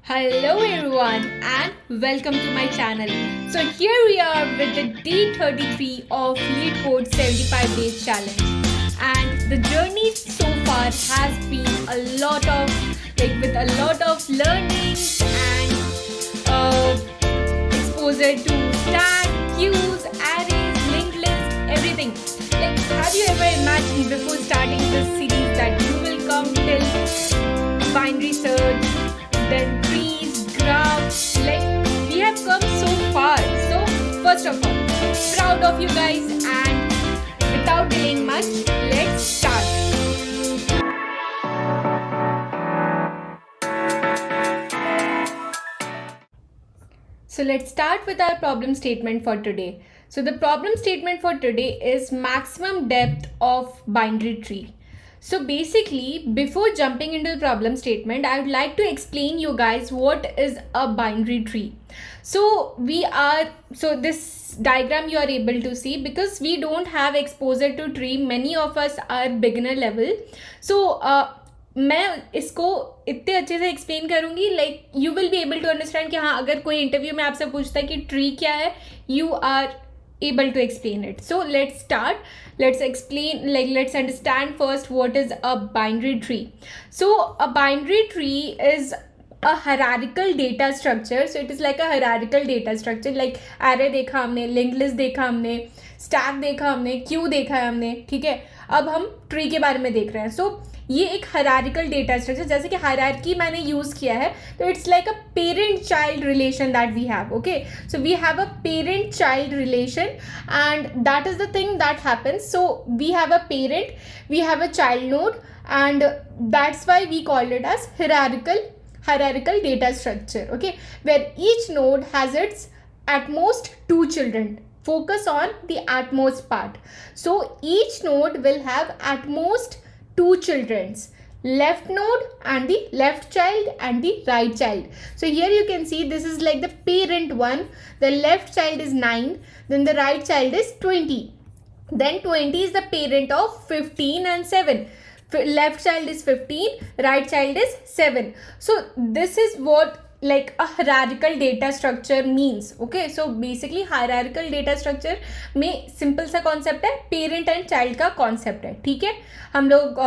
Hello everyone and welcome to my channel. So here we are with the day 33 of Lead Code 75 Days Challenge. And the journey so far has been a lot of with a lot of learning and exposure to tag, queues, arrays, linked lists, everything. Like, have you ever imagined before starting this series that you will come till binary search, then trees, graphs, we have come so far. So first of all, proud of you guys, and without delaying much, let's start. So let's start with our problem statement for today. So the problem statement for today is maximum depth of binary tree. So basically, before jumping into the problem statement, I would like to explain you guys what is a binary tree. So this diagram you are able to see, because we don't have exposure to tree, many of us are beginner level. So मैं इसको इतने अच्छे से explain करूँगी, like you will be able to understand कि हाँ, अगर कोई इंटरव्यू में आपसे पूछता है कि ट्री क्या है, you are able to explain it. So let's start. Let's explain, let's understand first what is a binary tree. So a binary tree is a hierarchical data structure. So it is like a hierarchical data structure. Like array देखा हमने, linked list देखा हमने, stack देखा हमने, queue देखा है हमने, ठीक है. अब हम ट्री के बारे में देख रहे हैं. So ये एक हायरार्किकल डेटा स्ट्रक्चर, जैसे कि हायरार्की मैंने यूज़ किया है, तो it's like a parent child relation that we have. Okay, so we have a parent child relation and that is the thing that happens. So we have a parent, we have a child node, and that's why we called it as hierarchical data structure. Okay, where each node has its at most 2 children. Focus on the at most part. So each node will have at most 2 children's, left node and the left child and the right child. So here you can see this is like the parent one. The left child is 9, then the right child is 20, then 20 is the parent of 15 and 7. Left child is 15, right child is 7. So this is what like a hierarchical data structure means. Okay, so basically hierarchical data structure में simple सा concept है, parent and child का concept है. ठीक है, हम लोग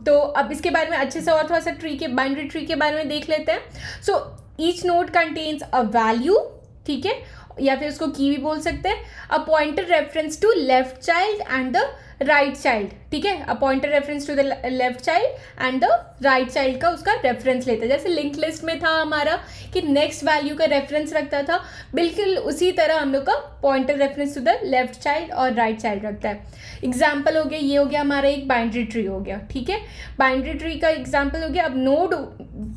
तो अब इसके बारे में अच्छे से और थोड़ा सा ट्री के बाइनरी ट्री के बारे में देख लेते हैं. So each node contains a value, ठीक है, या फिर उसको की भी बोल सकते हैं. A pointer reference to left child and the right child, ठीक है, a pointer reference to the left child and the right child का उसका रेफरेंस लेता है. जैसे लिंक लिस्ट में था हमारा कि नेक्स्ट वैल्यू का रेफरेंस रखता था, बिल्कुल उसी तरह हम लोग का pointer reference to the left child और राइट चाइल्ड रखता है. एग्जाम्पल हो गया, ये हो गया हमारा एक बाइनरी ट्री हो गया. ठीक है, बाइनरी ट्री का एग्जाम्पल हो गया. अब नोड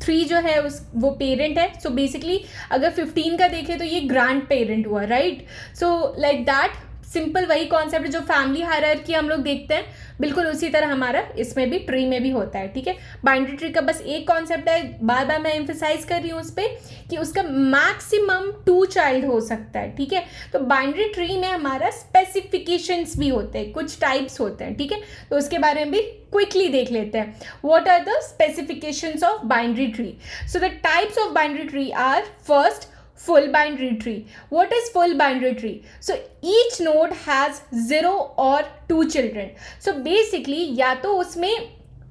3 जो है वो पेरेंट है. सो बेसिकली अगर 15 का देखें तो ये ग्रैंड पेरेंट हुआ, right. So like that simple वही कॉन्सेप्ट जो फैमिली हायरार्की हम लोग देखते हैं, बिल्कुल उसी तरह हमारा इसमें भी ट्री में भी होता है. ठीक है, बाइनरी ट्री का बस एक कॉन्सेप्ट है, बार बार मैं एम्फेसाइज कर रही हूँ उस पर, कि उसका मैक्सिमम 2 चाइल्ड हो सकता है. ठीक है, तो बाइनरी ट्री में हमारा स्पेसिफिकेशंस भी होते हैं, कुछ टाइप्स होते हैं. ठीक है, तो उसके बारे में भी क्विकली देख लेते हैं. What are the specifications of binary tree? So the types of binary tree are first full binary tree. What is full binary tree? So each node has 0 or 2 children. So basically या तो उसमें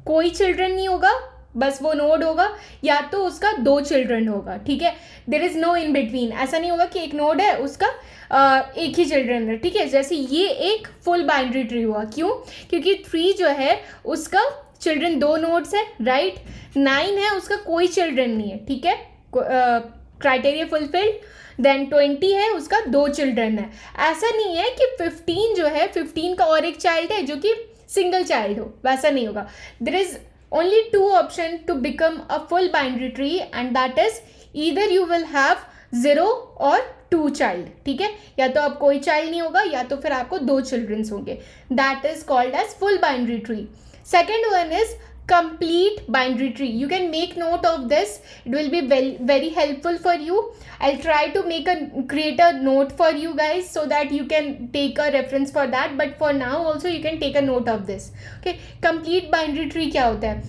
कोई children नहीं होगा, बस वो node होगा, या तो उसका 2 चिल्ड्रन होगा. ठीक है, there is no in between. ऐसा नहीं होगा कि एक नोड है उसका एक ही चिल्ड्रन है. ठीक है, जैसे ये एक फुल बाइनरी ट्री हुआ. क्यों? क्योंकि ट्री जो है उसका चिल्ड्रन 2 नोड्स है, राइट. 9 है, उसका कोई चिल्ड्रन नहीं है. ठीक है, क्राइटेरिया फुलफिल्ड. देन 20 है, उसका 2 चिल्ड्रन है. ऐसा नहीं है कि 15 जो है, 15 का और एक चाइल्ड है जो कि सिंगल चाइल्ड हो, वैसा नहीं होगा. There is only 2 option to become a full binary tree, and that is either you will have 0 or 2 child. ठीक है, या तो अब कोई चाइल्ड नहीं होगा, या तो फिर आपको 2 चिल्ड्रंस होंगे. That is called as full binary tree. Second one is complete binary tree. You can make note of this, it will be very helpful for you. I'll try to create a note for you guys so that you can take a reference for that, but for now also you can take a note of this. Okay, complete binary tree क्या होता है?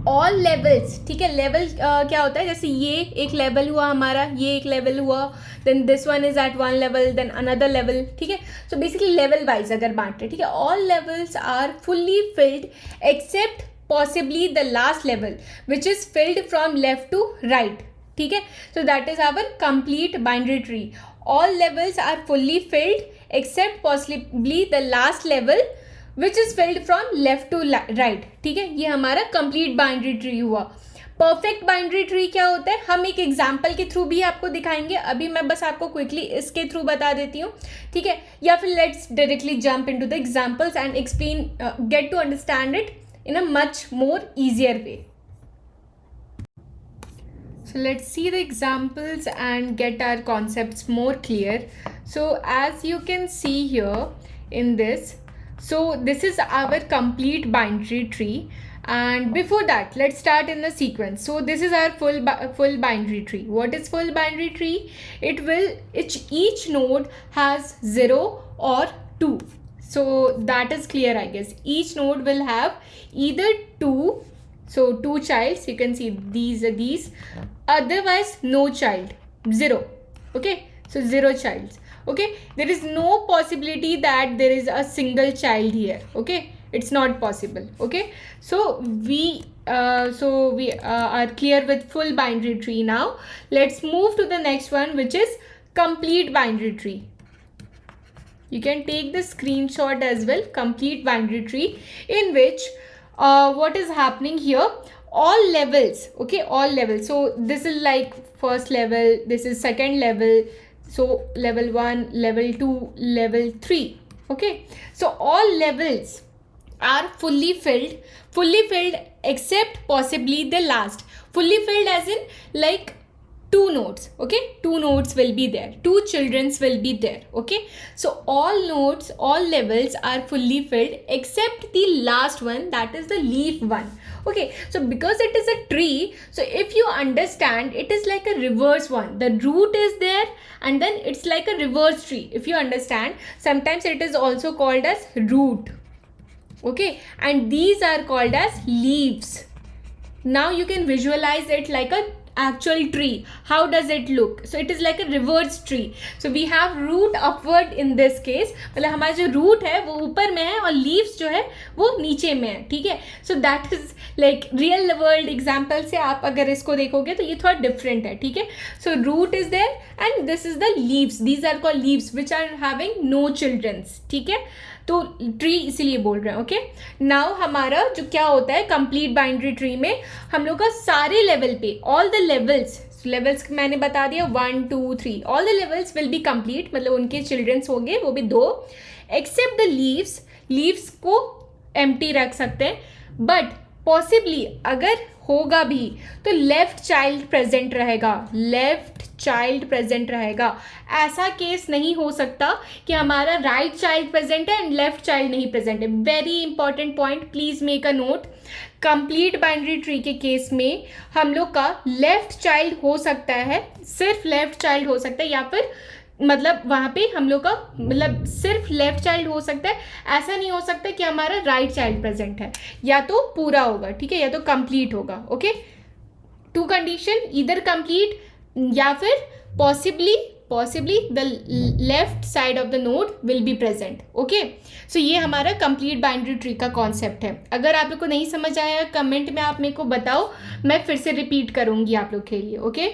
All levels, ठीक है, level क्या होता है, जैसे ये एक लेवल हुआ हमारा, ये एक लेवल हुआ, then this one is at one level, then another level, ठीक है. सो बेसिकली लेवल वाइज अगर बांटे, ठीक है, all levels are fully filled except possibly the last level which is filled from left to right, ठीक है. So that is our complete binary tree. All levels are fully filled except possibly the last level which is filled from left to right, ठीक है. ये हमारा complete binary tree हुआ. Perfect binary tree क्या होता है, हम एक एग्जाम्पल के थ्रू भी आपको दिखाएंगे. अभी मैं बस आपको क्विकली इसके थ्रू बता देती हूँ, ठीक है, या फिर let's directly jump into the examples and explain, get to understand it in a much more easier way. So let's see the examples and get our concepts more clear. So as you can see here in this, so this is our complete binary tree, and before that let's start in the sequence. So this is our full binary tree. What is full binary tree? Each node has 0 or 2. So that is clear, I guess. Each node will have either 2, so 2 childs, you can see these, otherwise no child, 0, okay, so 0 childs, okay. There is no possibility that there is a single child here, okay, it's not possible, okay. So we are clear with full binary tree. Now let's move to the next one, which is complete binary tree. You can take the screenshot as well. Complete binary tree, in which what is happening here, all levels, okay, all levels. So this is like first level, this is second level, so level 1, level 2, level 3, okay. So all levels are fully filled except possibly the last. Fully filled as in like 2 nodes, okay, 2 nodes will be there, 2 childrens will be there, okay. So all nodes, all levels are fully filled except the last one, that is the leaf one, okay. So because it is a tree, so if you understand, it is like a reverse one. The root is there and then it's like a reverse tree, if you understand. Sometimes it is also called as root, okay, and these are called as leaves. Now you can visualize it like a actual tree. How does it look? So it is like a reverse tree. So we have root upward in this case, मतलब हमारा जो root है वो ऊपर में है और leaves जो है वो नीचे में है, ठीक है. So that is like real world example से आप अगर इसको देखोगे तो ये थोड़ा different है, ठीक है. So root is there and this is the leaves. These are called leaves which are having no children, ठीक है. तो ट्री इसीलिए बोल रहे हैं, ओके. नाउ हमारा जो क्या होता है कंप्लीट बाइनरी ट्री में, हम लोग का सारे लेवल पे ऑल द लेवल्स मैंने बता दिया 1 2 3, all the levels will be complete, मतलब उनके चिल्ड्रंस होंगे वो भी 2, एक्सेप्ट द लीव्स को एम्प्टी रख सकते हैं. बट पॉसिबली अगर होगा भी तो लेफ्ट चाइल्ड प्रेजेंट रहेगा. ऐसा केस नहीं हो सकता कि हमारा राइट चाइल्ड प्रेजेंट है एंड लेफ्ट चाइल्ड नहीं प्रेजेंट है. Very important point, please make a note. Complete binary tree के केस में हम लोग का लेफ्ट चाइल्ड हो सकता है, सिर्फ लेफ्ट चाइल्ड हो सकता है, या फिर मतलब वहाँ पे हम लोग का मतलब सिर्फ लेफ्ट चाइल्ड हो सकता है. ऐसा नहीं हो सकता कि हमारा राइट चाइल्ड प्रेजेंट है. या तो पूरा होगा, ठीक है, या तो कंप्लीट होगा, ओके. 2 कंडीशन, इधर कंप्लीट या फिर possibly the left side of the node will be present, okay. So ये हमारा कंप्लीट बाइनरी ट्री का कॉन्सेप्ट है. अगर आप लोग को नहीं समझ आया कमेंट में आप मेरे को बताओ, मैं फिर से रिपीट करूँगी आप लोग के लिए, okay.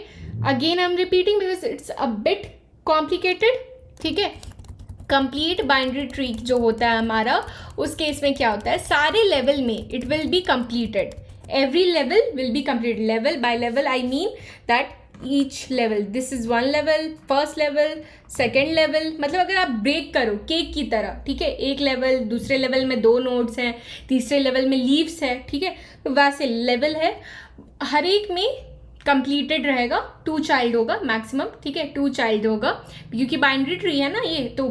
Again I am repeating because it's a bit complicated, ठीक है. कंप्लीट बाइनरी ट्री जो होता है हमारा, उस केस में क्या होता है, सारे लेवल में it will be completed. Every level will be completed. Level by level I mean that each level, this is 1 level, first level, second level, मतलब अगर आप ब्रेक करो केक की तरह, ठीक है, एक लेवल, दूसरे लेवल में 2 नोड्स हैं, तीसरे लेवल में लीव्स है, ठीक है. तो वैसे लेवल है, हर एक में कंप्लीटेड रहेगा. 2 चाइल्ड होगा मैक्सिमम, ठीक है, 2 चाइल्ड होगा क्योंकि बाइनरी ट्री है ना ये. तो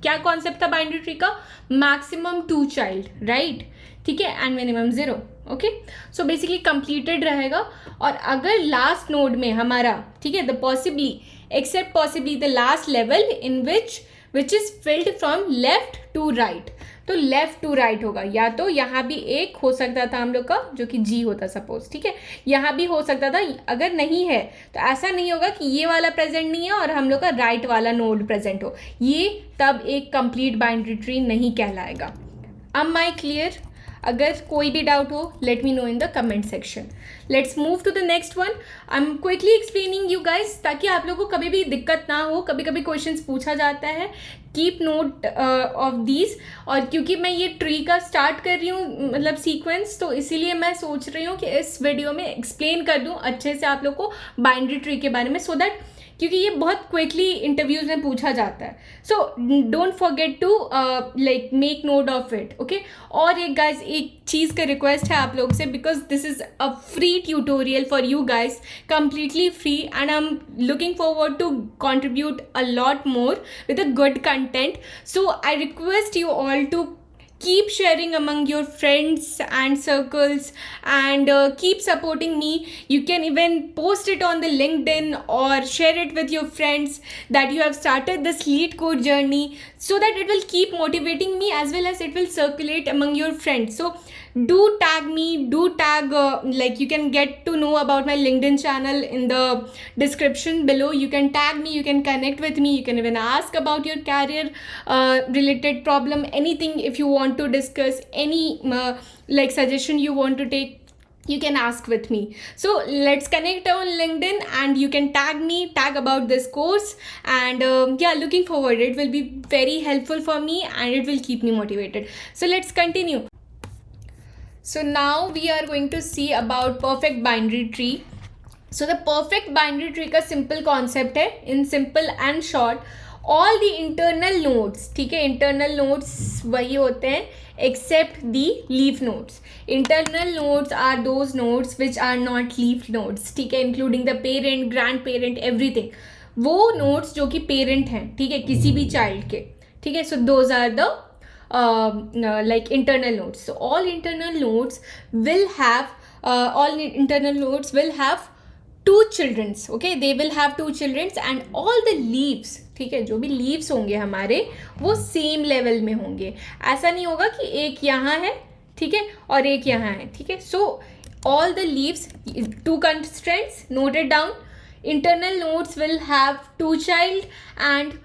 क्या कॉन्सेप्ट था बाइनरी ट्री का, मैक्सिमम 2 चाइल्ड, राइट, ठीक है, and minimum 0, okay. So basically completed रहेगा. और अगर लास्ट नोड में हमारा, ठीक है, the possibly the last level in which is filled from left to right, तो लेफ्ट टू राइट होगा, या तो यहाँ भी एक हो सकता था हम लोग का जो कि जी होता सपोज, ठीक है, यहाँ भी हो सकता था। अगर नहीं है तो ऐसा नहीं होगा कि ये वाला प्रेजेंट नहीं है और हम लोग का राइट वाला नोड प्रेजेंट हो, ये तब एक कंप्लीट बाइनरी ट्री नहीं कहलाएगा। Am I clear? अगर कोई भी डाउट हो, let me know in the comment section. Let's move to the next one. I am quickly explaining you guys, ताकि आप लोगों को कभी भी दिक्कत ना हो। कभी कभी क्वेश्चंस पूछा जाता है, कीप नोट ऑफ दीज। और क्योंकि मैं ये ट्री का स्टार्ट कर रही हूँ, मतलब सीक्वेंस, तो इसीलिए मैं सोच रही हूँ कि इस वीडियो में एक्सप्लेन कर दूँ अच्छे से आप लोग को बाइनरी ट्री के बारे में, सो दैट, क्योंकि ये बहुत क्विकली इंटरव्यूज में पूछा जाता है। So don't forget to like make note of it, okay. और एक गाइज, एक चीज़ का रिक्वेस्ट है आप लोग से, because this is a free tutorial for you guys, completely free, and I'm looking forward to contribute a lot more with a good content. So I request you all to keep sharing among your friends and circles, and keep supporting me. You can even post it on the LinkedIn or share it with your friends that you have started this lead code journey, so that it will keep motivating me, as well as it will circulate among your friends. So do tag me, do tag like you can get to know about my LinkedIn channel in the description below. You can tag me, you can connect with me, you can even ask about your career related problem, anything. If you want to discuss any like suggestion you want to take, you can ask with me. So let's connect on LinkedIn, and you can tag me, tag about this course, and yeah, looking forward. It will be very helpful for me, and it will keep me motivated. So let's continue. So now we are going to see about perfect binary tree. So the perfect binary tree का simple concept है, in simple and short, all the internal nodes, ठीक है, internal nodes वही होते हैं except the leaf nodes. Internal nodes are those nodes which are not leaf nodes, ठीक है, including the parent, grandparent, everything. वो nodes जो कि parent हैं, ठीक है, किसी भी child के, ठीक है, so those are the like internal nodes. So all internal nodes will have two childrens, okay, they will have two childrens, and all the leaves, ठीक है, जो भी leaves होंगे हमारे वो सेम लेवल में होंगे। ऐसा नहीं होगा कि एक यहाँ है, ठीक है, और एक यहाँ है, ठीक है। सो all the leaves, two constraints noted down, internal nodes will have two child, and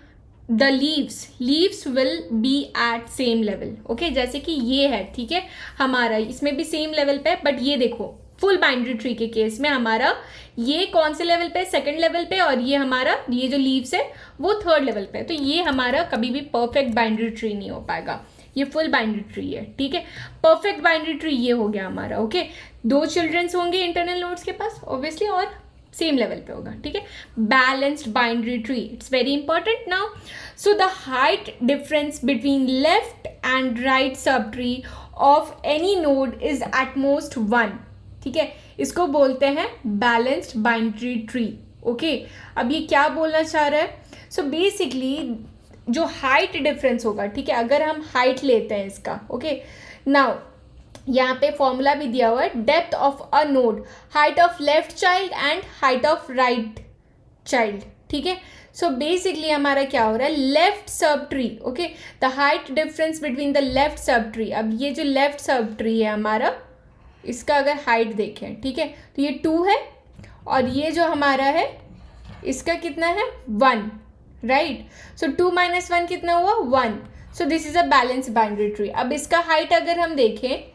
the leaves will be at same level, okay। जैसे कि ये है, ठीक है, हमारा इसमें भी सेम लेवल पे है, बट ये देखो फुल बाइनरी ट्री के केस में हमारा ये कौन से लेवल पे, सेकंड लेवल पे, और ये हमारा ये जो लीव्स है वो थर्ड लेवल पे है। तो ये हमारा कभी भी परफेक्ट बाइनरी ट्री नहीं हो पाएगा, ये फुल बाइनरी ट्री है, ठीक है। परफेक्ट बाइनरी ट्री ये हो गया हमारा, ओके। दो चिल्ड्रंस होंगे इंटरनल नोड्स के पास ऑब्वियसली, और सेम लेवल पे होगा, ठीक है। Balanced binary tree, it's very important now. So the height difference between left and right sub tree of any node is at most 1, ठीक है, इसको बोलते हैं बैलेंस्ड बाइनरी ट्री, ओके। अब ये क्या बोलना चाह रहा है? सो बेसिकली जो हाइट डिफरेंस होगा, ठीक है, अगर हम हाइट लेते हैं इसका, ओके, नाउ यहाँ पे फॉर्मूला भी दिया हुआ है, depth of a node, height of left child and height of right child, ठीक है। सो बेसिकली हमारा क्या हो रहा है, left sub tree, okay, the height difference between the left sub tree. अब ये जो लेफ्ट सब ट्री है हमारा, इसका अगर हाइट देखें, ठीक है, तो ये 2 है, और ये जो हमारा है इसका कितना है 1, राइट। सो 2 - 1 कितना हुआ 1। So this is a balance binary tree. अब इसका हाइट अगर हम देखें,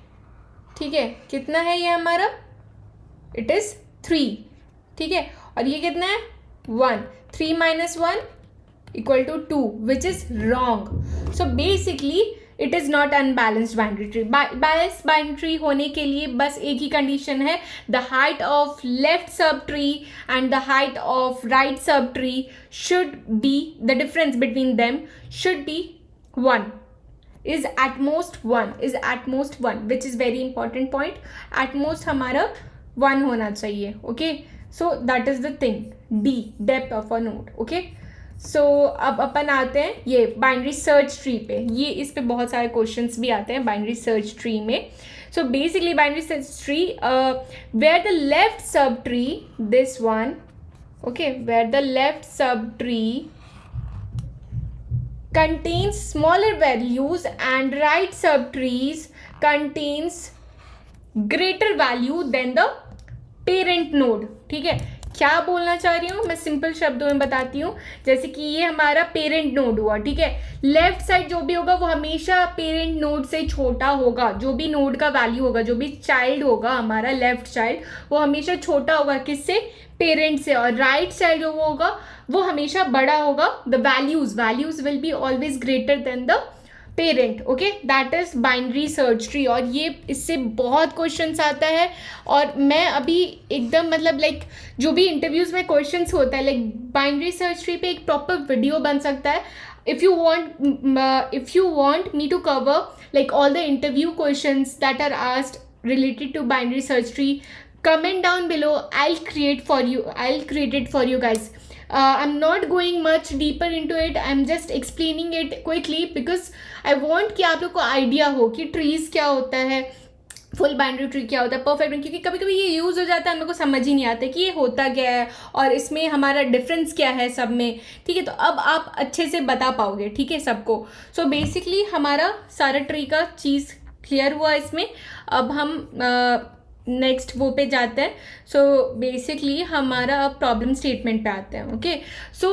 ठीक है, कितना है ये हमारा, इट इज 3, ठीक है, और ये कितना है 1। 3 - 1 = 2, which is wrong. So basically it is not unbalanced binary tree. Balanced binary tree होने के लिए बस एक ही कंडीशन है, the height of left sub tree and the height of right sub tree should be, the difference between them should be 1, is at most 1, which is very important point। at most हमारा 1 होना चाहिए, okay। so that is the thing, D, depth of a node, okay। so अब अपन आते हैं ये binary search tree पे। ये इस पे बहुत सारे क्वेश्चंस भी आते हैं बाइनरी सर्च ट्री में। so basically binary search tree where the left subtree, this one, okay, where the left subtree contains smaller values and right subtrees contains greater value than the parent node. ठीक है, क्या बोलना चाह रही हूँ मैं simple शब्दों में बताती हूँ. जैसे कि ये हमारा पेरेंट नोड हुआ, ठीक है, लेफ्ट साइड जो भी होगा वो हमेशा पेरेंट नोड से छोटा होगा. जो भी नोड का वैल्यू होगा, जो भी चाइल्ड होगा हमारा लेफ्ट चाइल्ड, वो हमेशा छोटा होगा किससे, पेरेंट से. और राइट साइड जो वो होगा वो हमेशा बड़ा होगा. The values will be always greater than the parent. Okay, that is binary search tree. और ये इससे बहुत क्वेश्चंस आता है. और मैं अभी एकदम मतलब लाइक जो भी इंटरव्यूज में क्वेश्चंस होता है लाइक बाइनरी सर्च ट्री पे एक प्रॉपर वीडियो बन सकता है. if you want me to cover like all the interview questions that are asked related to binary search tree, comment down below. I'll create it for you guys. I'm not going much deeper into it. I'm just explaining it quickly because I want कि आप लोग को idea हो कि trees क्या होता है, full binary tree क्या होता है, परफेक्ट. क्योंकि कभी कभी ये यूज़ हो जाता है, हम लोग को समझ ही नहीं आता कि ये होता क्या है और इसमें हमारा डिफरेंस क्या है सब में. ठीक है, तो अब आप अच्छे से बता पाओगे, ठीक है, सबको. सो बेसिकली हमारा सारा ट्री का चीज़ क्लियर हुआ इसमें. अब हम नेक्स्ट वो पे जाते हैं. सो बेसिकली हमारा अब प्रॉब्लम स्टेटमेंट पे आते हैं. ओके, सो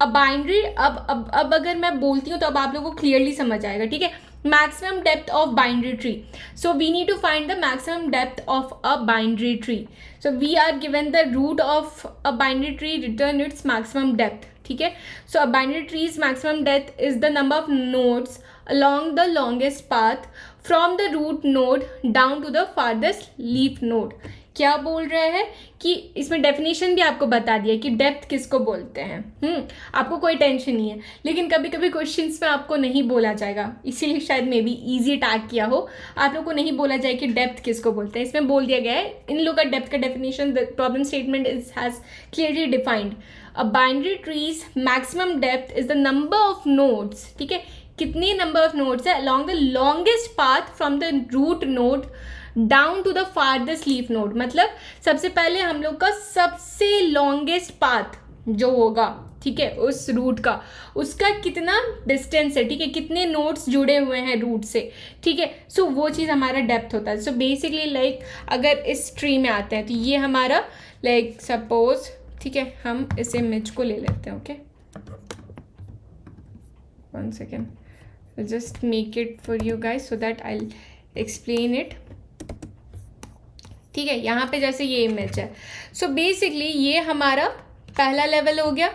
अब बाइनरी अब अगर मैं बोलती हूँ तो अब आप लोगों को क्लियरली समझ आएगा. ठीक है, maximum depth of binary tree. So we need to find the maximum depth of a binary tree. So we are given the root of a binary tree, return its maximum depth. ठीक है, so a binary tree's maximum depth is the number of nodes along the longest path from the root node down to the farthest leaf node. क्या बोल रहा है कि इसमें definition भी आपको बता दिया कि डेप्थ किसको बोलते हैं. आपको कोई टेंशन नहीं है, लेकिन कभी कभी क्वेश्चंस में आपको नहीं बोला जाएगा, इसीलिए शायद मे बी ईजी टैग किया हो. आप लोग को नहीं बोला जाए कि डेप्थ किसको बोलते हैं. इसमें बोल दिया गया है इन लोग का डेप्थ का definition. The problem statement is has clearly defined a binary tree's maximum depth is the number of nodes. ठीक है, कितनी नंबर ऑफ नोड्स है along the longest path from the root node down to the farthest leaf node. मतलब सबसे पहले हम लोग का सबसे लॉन्गेस्ट पाथ जो होगा, ठीक है, उस रूट का, उसका कितना डिस्टेंस है, ठीक है, कितने नोड्स जुड़े हुए हैं रूट से. ठीक है, सो वो चीज़ हमारा डेप्थ होता है. सो बेसिकली लाइक अगर इस ट्री में आते हैं तो ये हमारा लाइक सपोज, ठीक है, हम इस इमेज को ले लेते हैं. Okay, 1 second, just make it for you guys so that I'll explain it. ठीक है, यहाँ पे जैसे ये इमेज है. सो बेसिकली ये हमारा पहला लेवल हो गया,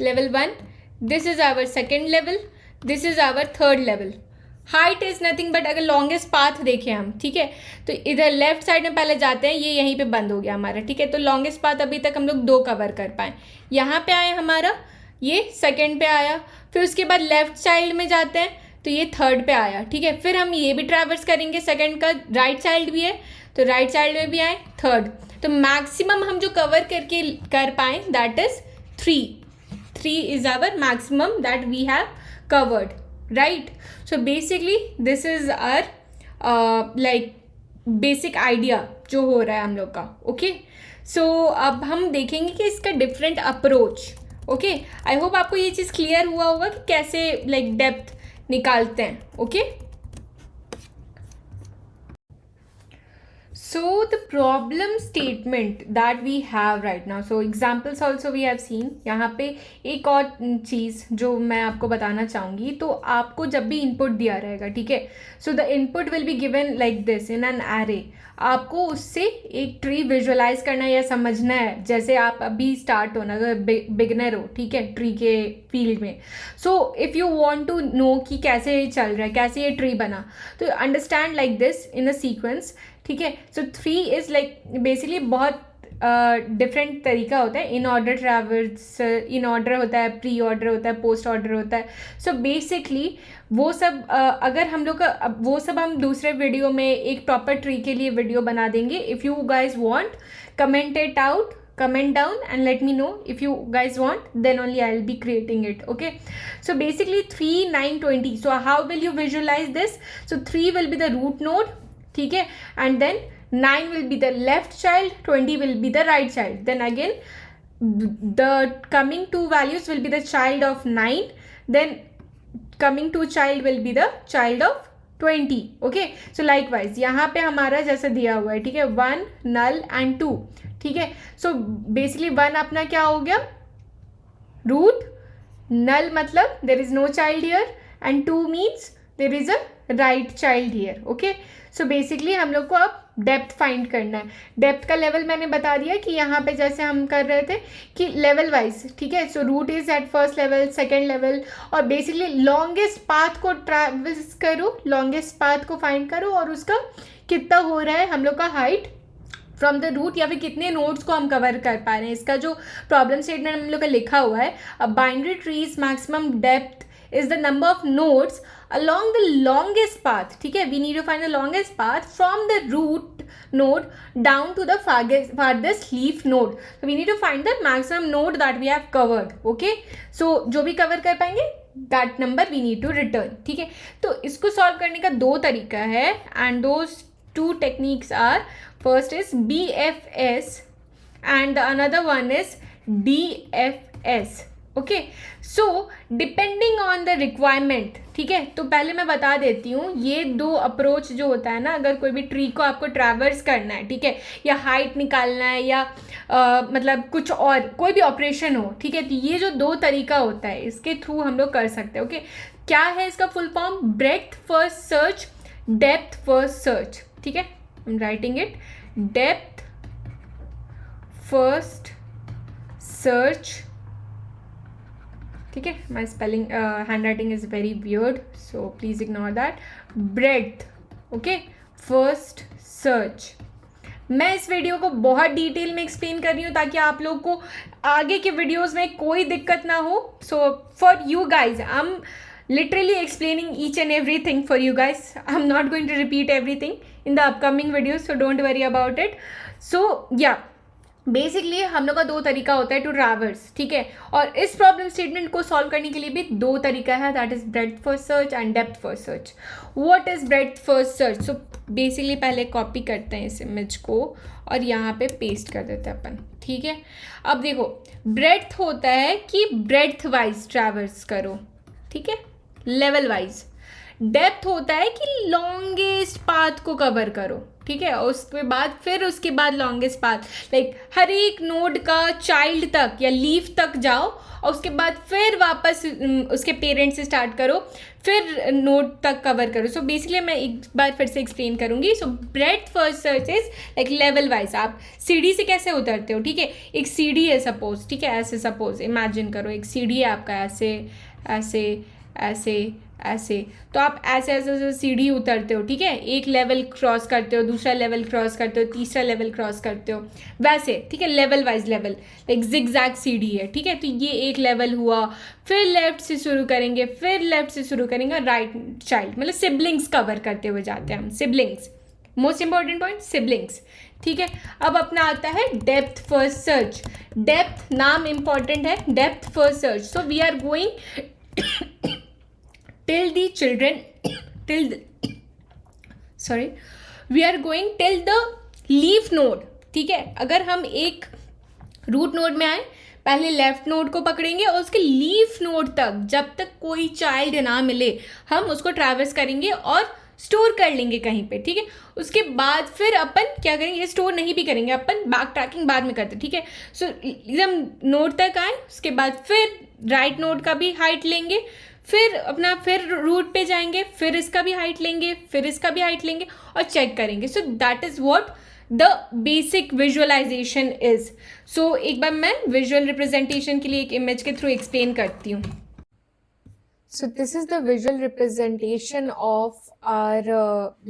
level 1. This is our second level, this is our third level. Height is nothing but अगर लॉन्गेस्ट पाथ देखें हम, ठीक है, तो इधर लेफ्ट साइड में पहले जाते हैं, ये यहीं पे बंद हो गया हमारा. ठीक है, तो लॉन्गेस्ट पाथ अभी तक हम लोग 2 कवर कर पाए. यहाँ पे आए हमारा, ये सेकेंड पे आया, फिर उसके बाद लेफ्ट चाइल्ड में जाते हैं तो ये थर्ड पे आया. ठीक है, फिर हम ये भी ट्रैवर्स करेंगे, सेकेंड का राइट चाइल्ड भी है तो राइट साइड में भी आए, थर्ड. तो मैक्सिमम हम जो कवर कर पाए that is 3 is our maximum that we have covered, right. So basically this is our like basic idea जो हो रहा है हम लोग का. ओके, सो अब हम देखेंगे कि इसका different approach. Okay, I hope आपको ये चीज़ क्लियर हुआ होगा कि कैसे लाइक डेप्थ निकालते हैं. Okay, so the problem statement that we have right now, so examples also we have seen. यहाँ पे एक और चीज़ जो मैं आपको बताना चाहूँगी, तो आपको जब भी इनपुट दिया रहेगा, ठीक है, so the input will be given like this in an array. आपको उससे एक ट्री विजुअलाइज करना है या समझना है. जैसे आप अभी स्टार्ट हो ना, अगर बिगनर हो, ठीक है, ट्री के फील्ड में, so if you want to know कि कैसे चल रहा है, कैसे ये ट्री बना, तो understand like this in a sequence. ठीक है, सो 3 इज़ लाइक बेसिकली बहुत डिफरेंट तरीका होता है. In order traverse, in order होता है, प्री ऑर्डर होता है, पोस्ट ऑर्डर होता है. सो बेसिकली वो सब अगर हम लोग का वो सब हम दूसरे वीडियो में एक प्रॉपर ट्री के लिए वीडियो बना देंगे. If you guys want, comment it out, comment down and let me know if you guys want, then only I'll be creating it. Okay, so basically 3, 9, 20. So how will you visualize this? So 3 will be the root node, ठीक है, and then 9 will be the left child, 20 will be the right child. Then again the coming 2 values will be the child of 9, then coming to child will be the child of 20. Okay, so likewise यहाँ पे हमारा जैसे दिया हुआ है, ठीक है, 1 null and 2, ठीक है. सो बेसिकली 1 अपना क्या हो गया, रूट, null मतलब there is no child here and 2 means there is a right child here. Okay, so basically हम लोग को अब डेप्थ फाइंड करना है. डेप्थ का लेवल मैंने बता दिया कि यहाँ पे जैसे हम कर रहे थे कि लेवल वाइज, ठीक है. So root is at first level, second level, और बेसिकली लॉन्गेस्ट पाथ को ट्रैवल्स करो, लॉन्गेस्ट पाथ को फाइंड करो और उसका कितना हो रहा है हम लोग का हाइट फ्रॉम द रूट, या फिर कितने नोड्स को हम कवर कर पा रहे हैं. इसका जो प्रॉब्लम स्टेटमेंट हम लोग का लिखा हुआ है, अ binary tree's maximum depth is the number of nodes along the longest path. ठीक है, we need to find the longest path from the root node down to the farthest leaf node. So we need to find the maximum node that we have covered. Okay, so जो भी cover कर पाएंगे that number we need to return. ठीक है, तो इसको solve करने का दो तरीका है and those two techniques are, first is BFS and the another one is DFS. Okay, so depending on the requirement, ठीक है. तो पहले मैं बता देती हूँ, ये दो अप्रोच जो होता है ना, अगर कोई भी ट्री को आपको ट्रैवर्स करना है, ठीक है, या हाइट निकालना है, या मतलब कुछ और कोई भी ऑपरेशन हो, ठीक है, तो ये जो दो तरीका होता है इसके थ्रू हम लोग कर सकते हैं. ओके, क्या है इसका full form, breadth first search, depth first search. ठीक है, I am writing it, depth first search. ठीक है, my spelling handwriting is very weird, so please ignore that. Breadth, okay, first search. मैं इस video को बहुत detail में explain कर रही हूँ ताकि आप लोग को आगे के वीडियोस में कोई दिक्कत ना हो. So for you guys I am literally explaining each and everything for you guys. I'm not going to repeat everything in the upcoming videos, so don't worry about it. So yeah, basically हम लोग का दो तरीका होता है to traverse. ठीक है, और इस प्रॉब्लम स्टेटमेंट को सॉल्व करने के लिए भी दो तरीका है, that is breadth first search and depth first search. What is breadth first search? So basically पहले कॉपी करते हैं इस इमेज को और यहाँ पे पेस्ट कर देते हैं अपन. ठीक है, अब देखो, ब्रेड्थ होता है कि ब्रेड्थ वाइज ट्रैवर्स करो, ठीक है, लेवल वाइज. डेप्थ होता है कि लॉन्गेस्ट पाथ को कवर करो. ठीक है, उसके बाद फिर उसके बाद लॉन्गेस्ट पाथ, लाइक हर एक नोड का चाइल्ड तक या लीफ तक जाओ और उसके बाद फिर वापस उसके पेरेंट्स से स्टार्ट करो, फिर नोड तक कवर करो. सो बेसिकली मैं एक बार फिर से एक्सप्लेन करूँगी. So breadth first search is like level wise. आप सीढ़ी से कैसे उतरते हो, ठीक है, एक सीढ़ी है सपोज, ठीक है, ऐसे सपोज इमेजिन करो एक सीढ़ी है आपका, ऐसे ऐसे ऐसे ऐसे, तो आप ऐसे ऐसे ऐसे सीढ़ी उतरते हो. ठीक है, एक लेवल क्रॉस करते हो, दूसरा लेवल क्रॉस करते हो, तीसरा लेवल क्रॉस करते हो, वैसे. ठीक है, level wise level, like zigzag सीढ़ी है. ठीक है, तो ये एक लेवल हुआ, फिर लेफ्ट से शुरू करेंगे, फिर लेफ्ट से शुरू करेंगे, राइट चाइल्ड मतलब सिबलिंग्स कवर करते हुए जाते हैं हम. Siblings, most important point, siblings. ठीक है, अब अपना आता है डेप्थ फर्स्ट सर्च. डेप्थ नाम इंपॉर्टेंट है, depth first search. So we are going till the children we are going till the leaf node. ठीक है, अगर हम एक रूट नोड में आए, पहले लेफ्ट नोड को पकड़ेंगे और उसके लीफ नोड तक जब तक कोई चाइल्ड ना मिले हम उसको ट्रैवर्स करेंगे और स्टोर कर लेंगे कहीं पे. ठीक है, उसके बाद फिर अपन क्या करेंगे, स्टोर नहीं भी करेंगे, अपन बैक ट्रैकिंग बाद में करते. ठीक है, सो एकदम नोड तक आए, उसके बाद फिर राइट नोड का भी हाइट लेंगे, फिर अपना फिर रूट पे जाएंगे, फिर इसका भी हाइट लेंगे, फिर इसका भी हाइट लेंगे और चेक करेंगे. So that is what the basic visualisation is. So एक बार मैं विजुअल रिप्रेजेंटेशन के लिए एक इमेज के थ्रू एक्सप्लेन करती हूँ. So this is the visual representation of our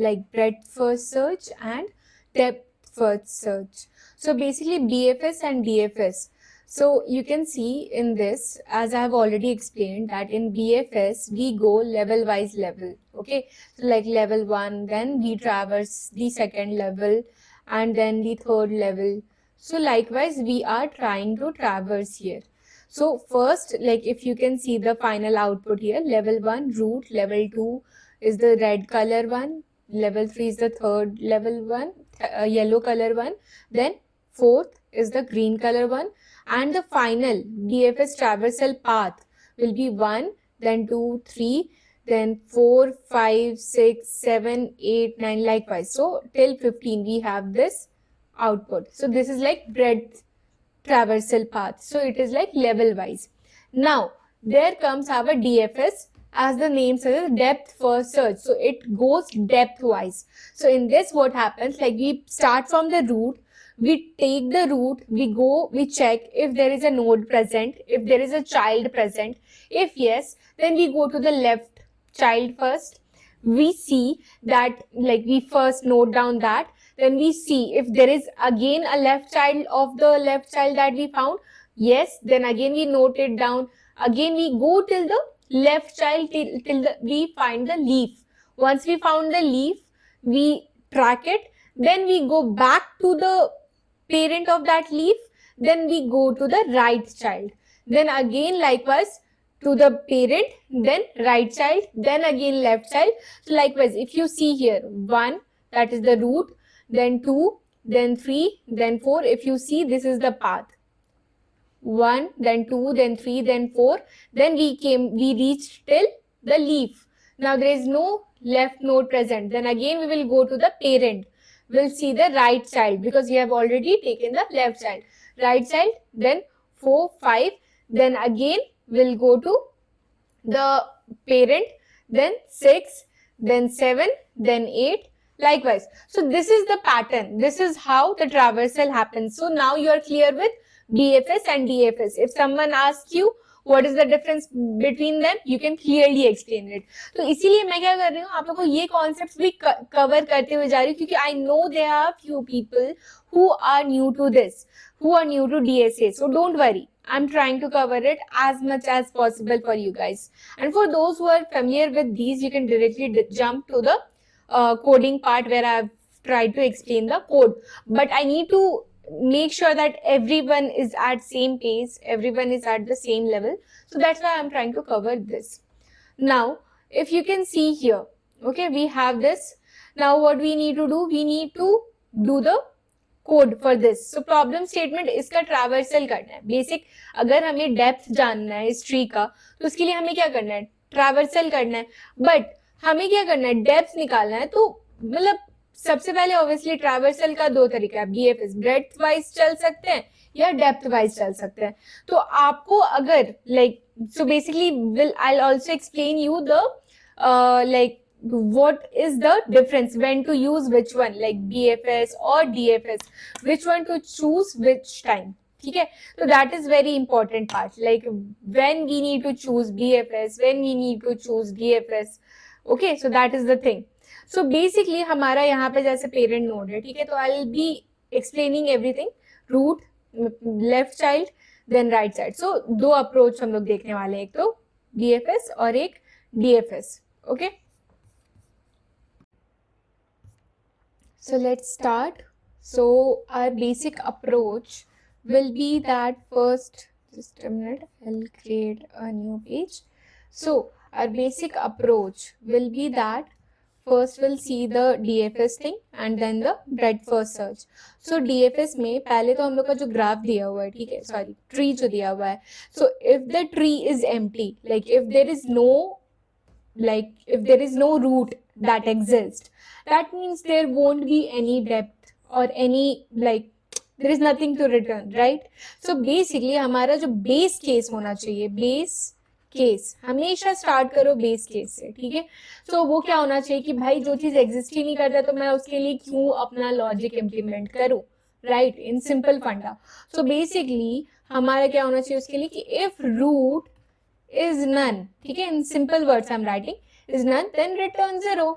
like breadth first search and depth first search. So basically BFS and DFS. So you can see in this, as I have already explained, that in BFS we go level wise level. Okay, so like level 1, then we traverse the second level and then the third level. So likewise we are trying to traverse here. So first, like if you can see the final output here, level 1 root, level 2 is the red color one, level 3 is the third level one, yellow color one, then fourth is the green color one, and the final DFS traversal path will be 1, then 2, 3, then 4, 5, 6, 7, 8, 9, likewise. So till 15 we have this output. So this is like breadth traversal path. So it is like level wise. Now there comes our DFS, as the name says, depth first search. So it goes depth wise. So in this what happens, like we start from the root, we take the root, we go, we check if there is a node present, if there is a child present. If yes, then we go to the left child first. We see that, like we first note down that, then we see if there is again a left child of the left child that we found. Yes, then again we note it down. Again we go till the left child till we find the leaf. Once we found the leaf, we track it. Then we go back to the parent of that leaf. Then we go to the right child. Then again likewise to the parent, then right child, then again left child. So likewise, if you see here, 1, that is the root, then 2, then 3, then 4. If you see, this is the path. 1, then 2, then 3, then 4. Then we reached till the leaf. Now there is no left node present. Then again we will go to the parent. We'll see the right child because we have already taken the left child. Right child, then 4, 5. Then again we'll go to the parent, then 6, then 7, then 8, likewise. So this is the pattern. This is how the traversal happens. So now you are clear with BFS and DFS. If someone asks you what is the difference between them, you can clearly explain it. तो इसीलिए मैं क्या कर रही हूँ, आप लोगों को ये concepts भी cover करते हुए जा रही हूँ, क्योंकि I know there are few people who are new to this, who are new to DSA. So don't worry. I'm trying to cover it as much as possible for you guys. And for those who are familiar with these, you can directly jump to the coding part where I've tried to explain the code. But I need to make sure that everyone is at same pace, everyone is at the same level. So that's why I'm trying to cover this. Now, if you can see here, okay, we have this. Now what we need to do, we need to do the code for this. So problem statement इसका traversal करना है. Basic अगर हमें depth जानना है इस tree का, तो उसके लिए हमें क्या करना है, ट्रैवर्सल करना है. बट हमें क्या करना है, डेप्थ निकालना है. तो मतलब सबसे पहले ऑब्वियसली ट्रैवर्सल का 2 तरीका है. बीएफएस ब्रेड्थ वाइज चल सकते हैं या डेप्थ वाइज चल सकते हैं. तो आपको अगर like so basically will I also explain you the like what is the difference, when to use which one, like BFS or DFS, which one to choose which time. ठीक है, तो that is very important part, like when we need to choose BFS, when we need to choose DFS. okay, so that is the thing. so basically हमारा यहाँ पे जैसे parent node है, ठीक है, तो I'll be explaining everything, root, left child, then right side. so 2 approach हम लोग देखने वाले हैं, एक तो BFS और एक DFS. okay, so let's start. So our basic approach will be that first, just a minute, I'll create a new page. So our basic approach will be that first we'll see the DFS thing and then the breadth first search. So DFS में पहले तो हम लोग का जो graph दिया हुआ है, ठीक है, सॉरी ट्री जो दिया हुआ है. So if the tree is empty, like if there is no root that exists, that means there won't be any depth or any, like there is nothing to return, right? so basically हमारा जो base case होना चाहिए, base case हमेशा start करो base case से, ठीक है. so वो क्या होना चाहिए कि भाई जो चीज exist ही नहीं करता तो मैं उसके लिए क्यों अपना logic implement करूँ, right? in simple funda. so basically हमारा क्या होना चाहिए उसके लिए कि if root is none, ठीक है, in simple words I'm writing, is none, then return 0,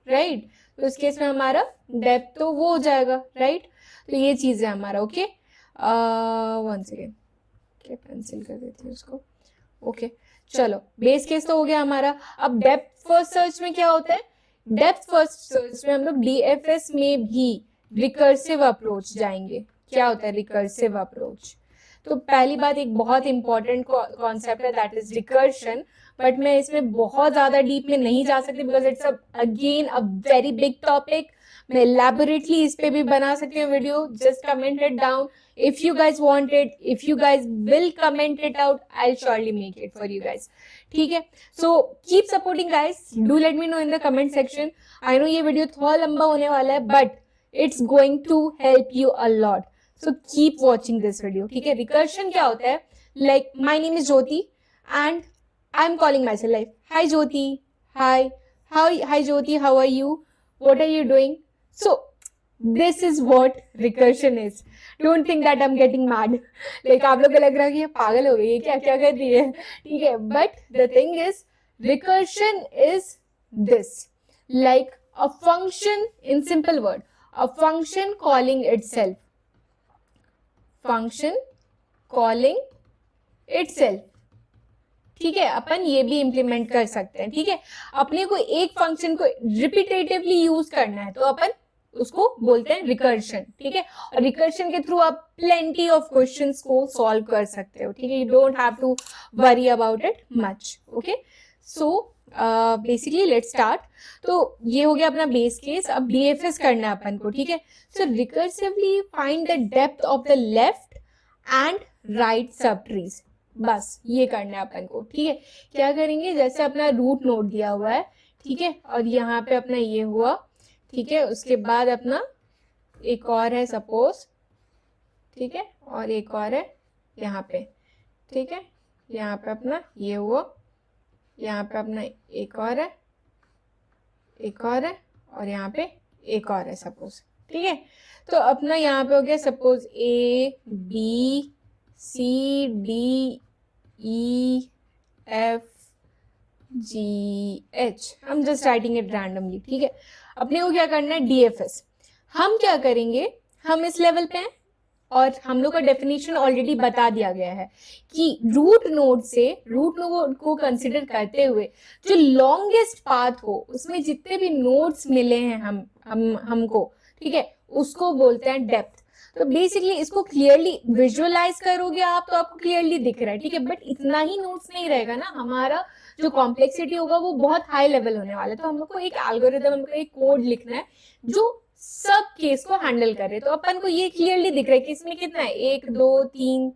right? तो इस केस में हमारा डेप्थ तो वो हो जाएगा, right? तो ये चीज है हमारा. ओके, वन सेकेंड, पेंसिल कर देती हूँ उसको. ओके, चलो बेस केस तो हो गया हमारा. अब डेप्थ फर्स्ट सर्च में क्या होता है, डेप्थ फर्स्ट सर्च में हम लोग डीएफएस में भी रिकर्सिव अप्रोच जाएंगे. क्या होता है रिकर्सिव अप्रोच? तो पहली बात, एक बहुत इंपॉर्टेंट कॉन्सेप्ट है, दैट इज रिकर्शन. बट मैं इसमें बहुत ज्यादा डीप में नहीं जा सकती because it's again a very big topic. मैं elaborately इस पे भी बना सकती हूँ video. Just comment it down if you guys want it. If you guys will comment it out, I'll surely make it for you guys. ठीक है. So keep supporting guys. Do let me know in the comment section. I know ये video थोड़ा लंबा होने वाला है, but it's going to help you a lot. So keep watching this video. ठीक है. Recursion क्या होता है? Like my name is Jyoti and I'm calling myself like, hi Jyoti, hi, hi Jyoti, how are you? What are you doing? So this is what recursion is. Don't think that I'm getting mad. Like आप लोग को लग रहा है कि ये पागल हो गई है, क्या क्या कर रही है, ठीक है. But the thing is, recursion is this, like a function, in simple word, a function calling itself. Function calling itself. ठीक है. अपन ये भी इम्प्लीमेंट कर सकते हैं. ठीक है. अपने को एक फंक्शन को रिपीटेटिवली यूज करना है तो अपन उसको बोलते हैं रिकर्शन. ठीक है. और रिकर्शन के थ्रू आप प्लेंटी ऑफ क्वेश्चंस को सॉल्व कर सकते हो. ठीक है. You don't have to worry about it much. Okay. So basically let's start. तो ये हो गया अपना बेस केस. अब डीएफएस करना है अपन को. ठीक है. So recursively find the depth of the left and right subtrees. बस ये करना है अपन को. ठीक है. क्या करेंगे, जैसे अपना रूट नोड दिया हुआ है. ठीक है. और यहाँ पे अपना ये हुआ. ठीक है. उसके बाद अपना एक और है सपोज. ठीक है. और एक और है यहाँ पे. ठीक है. यहाँ पे अपना ये हुआ. यहाँ पे अपना एक और है, एक और है, और यहाँ पे एक और है सपोज. ठीक है. तो अपना यहाँ पे हो गया suppose A B C D E F G H. I'm just writing it randomly. ठीक है. अपने को क्या करना है, DFS. हम क्या करेंगे, हम इस लेवल पे हैं और हम लोग का डेफिनेशन ऑलरेडी बता दिया गया है कि रूट नोड से, रूट नोड को कंसिडर करते हुए जो लॉन्गेस्ट पाथ हो उसमें जितने भी नोड्स मिले हैं हमको, ठीक है, उसको बोलते हैं डेप्थ. तो बेसिकली इसको क्लियरली विजुअलाइज करोगे आप तो आपको क्लियरली दिख रहा है. ठीक है. बट इतना ही नोट्स नहीं रहेगा ना, हमारा जो कॉम्प्लेक्सिटी होगा वो बहुत हाई लेवल होने वाला है. तो हम लोग को एक एल्गोरिथम, हमको एक कोड लिखना है जो सब केस को हैंडल करे. तो अपन को ये क्लियरली दिख रहा है कि इसमें कितना है, 1 2 3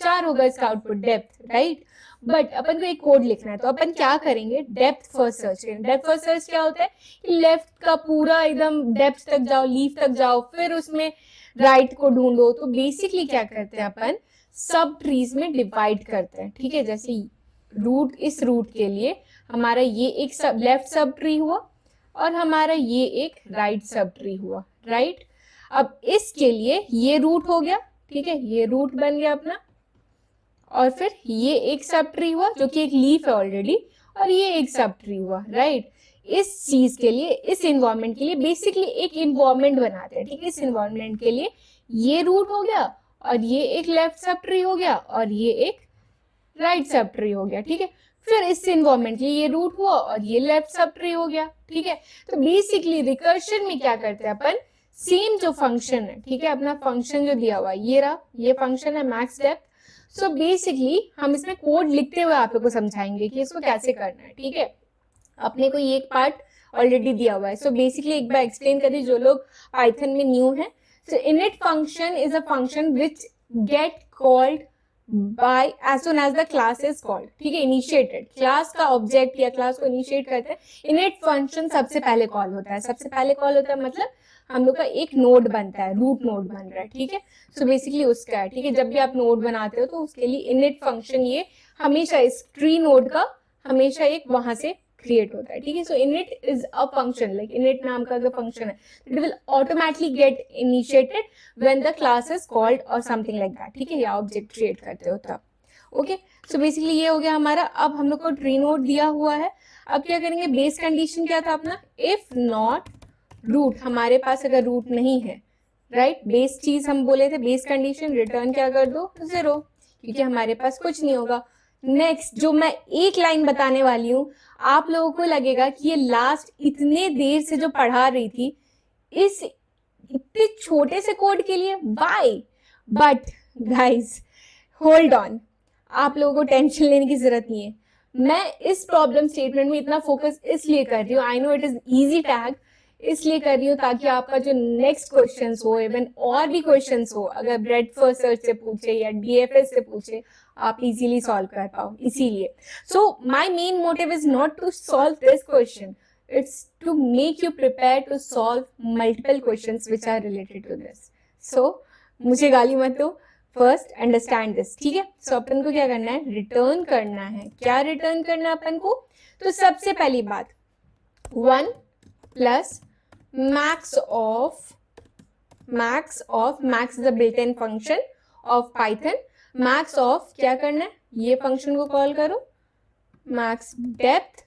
4 होगा इसका आउटपुट डेप्थ, राइट. बट अपन को एक कोड लिखना है तो अपन क्या करेंगे, डेप्थ फर्स्ट सर्च करेंगे. डेप्थ फर्स्ट सर्च क्या होता है कि लेफ्ट का पूरा एकदम डेप्थ तक जाओ, लीफ तक जाओ, फिर उसमें राइट को ढूंढो. तो बेसिकली क्या करते हैं अपन, सब ट्रीज में डिवाइड करते हैं. ठीक है. जैसे रूट, इस रूट के लिए हमारा ये एक सब लेफ्ट सब ट्री हुआ और हमारा ये एक राइट सब ट्री हुआ, राइट. अब इसके लिए ये रूट हो गया. ठीक है. ये रूट बन गया अपना, और फिर ये एक सब ट्री हुआ जो कि एक लीफ है ऑलरेडी, और ये एक सब ट्री हुआ, राइट. इस चीज के लिए, इस इन्वायरमेंट के लिए बेसिकली एक इन्वायरमेंट बनाते हैं. ठीक है. इस इन्वायरमेंट के लिए ये रूट हो गया और ये एक लेफ्ट सब ट्री हो गया और ये एक राइट सब ट्री हो गया. ठीक है. फिर इस इन्वायरमेंट के लिए ये रूट हुआ और ये लेफ्ट सब ट्री हो गया. ठीक है. तो बेसिकली रिकर्शन में क्या करते हैं अपन, सेम जो फंक्शन है, ठीक है, अपना फंक्शन जो दिया हुआ है ये रहा, ये फंक्शन है मैक्स डेप्थ. सो बेसिकली हम इसमें कोड लिखते हुए आप लोग को समझाएंगे कि इसको कैसे करना है. ठीक है. अपने को ये एक पार्ट ऑलरेडी दिया हुआ है. सो बेसिकली एक बार एक्सप्लेन कर दी जो लोग पाइथन में न्यू है. So init function is a function which get called by as soon as the class is called. ठीक है. इनिशिएटेड, क्लास का ऑब्जेक्ट या क्लास को इनिशिएट करते हैं. इनिट फंक्शन सबसे पहले कॉल होता है. सबसे पहले कॉल होता है मतलब हम लोग का एक नोड बनता है, रूट नोड बन रहा है. ठीक है. सो बेसिकली उसका है. ठीक है. जब भी आप नोड बनाते हो तो उसके लिए इनिट फंक्शन ये हमेशा इस ट्री नोड का हमेशा एक वहां से क्रिएट होता है. ठीक है. So init is a function, like init नाम का जो फंक्शन है it will automatically get initiated when the class is called और समथिंग लाइक दैट. ठीक है. या ऑब्जेक्ट क्रिएट करते हो तब. ओके. सो बेसिकली ये हो गया हमारा. अब हम लोग को ट्री नोड दिया हुआ है. अब क्या करेंगे, बेस कंडीशन क्या था अपना, इफ नॉट रूट, हमारे पास अगर रूट नहीं है, राइट, बेस चीज हम बोले थे, बेस कंडीशन रिटर्न क्या कर दो, 0, क्योंकि हमारे पास कुछ नहीं होगा. नेक्स्ट जो मैं एक लाइन बताने वाली हूँ, आप लोगों को लगेगा कि ये लास्ट इतने देर से जो पढ़ा रही थी इस इतने छोटे से कोड के लिए, why. But guys hold on, आप लोगों को टेंशन लेने की जरूरत नहीं है. मैं इस प्रॉब्लम स्टेटमेंट में इतना फोकस इसलिए कर रही हूँ, I know it is easy tag, इसलिए कर रही हूँ ताकि आपका जो नेक्स्ट क्वेश्चंस हो, इवन और भी क्वेश्चंस हो, अगर ब्रेड फर्स्ट सर्च से पूछे या डीएफएस से पूछे, आप इजीली सॉल्व कर पाओ. इसीलिए so my main motive is not to solve this question, it's to make you prepare to solve multiple questions which are related to this. So मुझे गाली मत दो, फर्स्ट अंडरस्टैंड दिस. ठीक है, सो अपन को क्या करना है, रिटर्न करना है. क्या रिटर्न करना है अपन को? तो सबसे पहली बात 1 plus max is the built-in function of Python. max of क्या करना है, ये फंक्शन को कॉल करो, max depth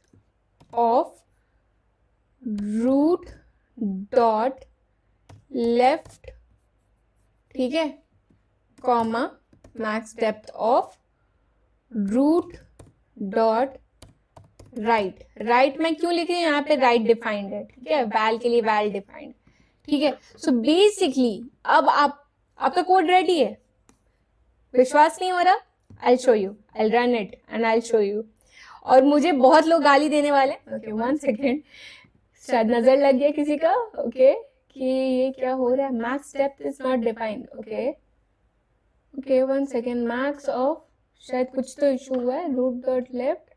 of root dot left. ठीक है, comma max depth of root dot right. Right मैं क्यों लिख रही हूँ, यहाँ पे राइट डिफाइंड है. ठीक है, वैल के लिए वैल डिफाइंड. ठीक है, सो बेसिकली अब आपका कोड रेडी है. विश्वास नहीं हो रहा, I show you, I run it and I show you. और मुझे बहुत लोग गाली देने वाले. ओके 1 सेकेंड, शायद नजर लग गया किसी का. ओके कि ये क्या हो रहा है, max depth is not defined. Okay 1 second, max of, शायद कुछ तो इशू हुआ है, root dot left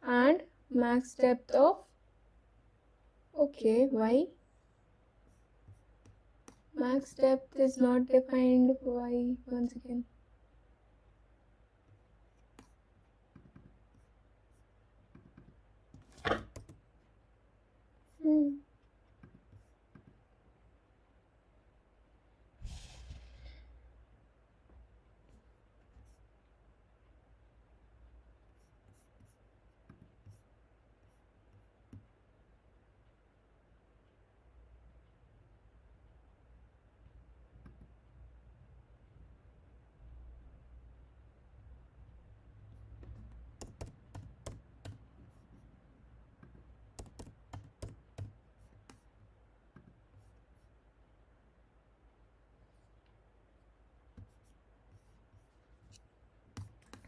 and max depth of. Okay why max depth is not defined, why? 1 second.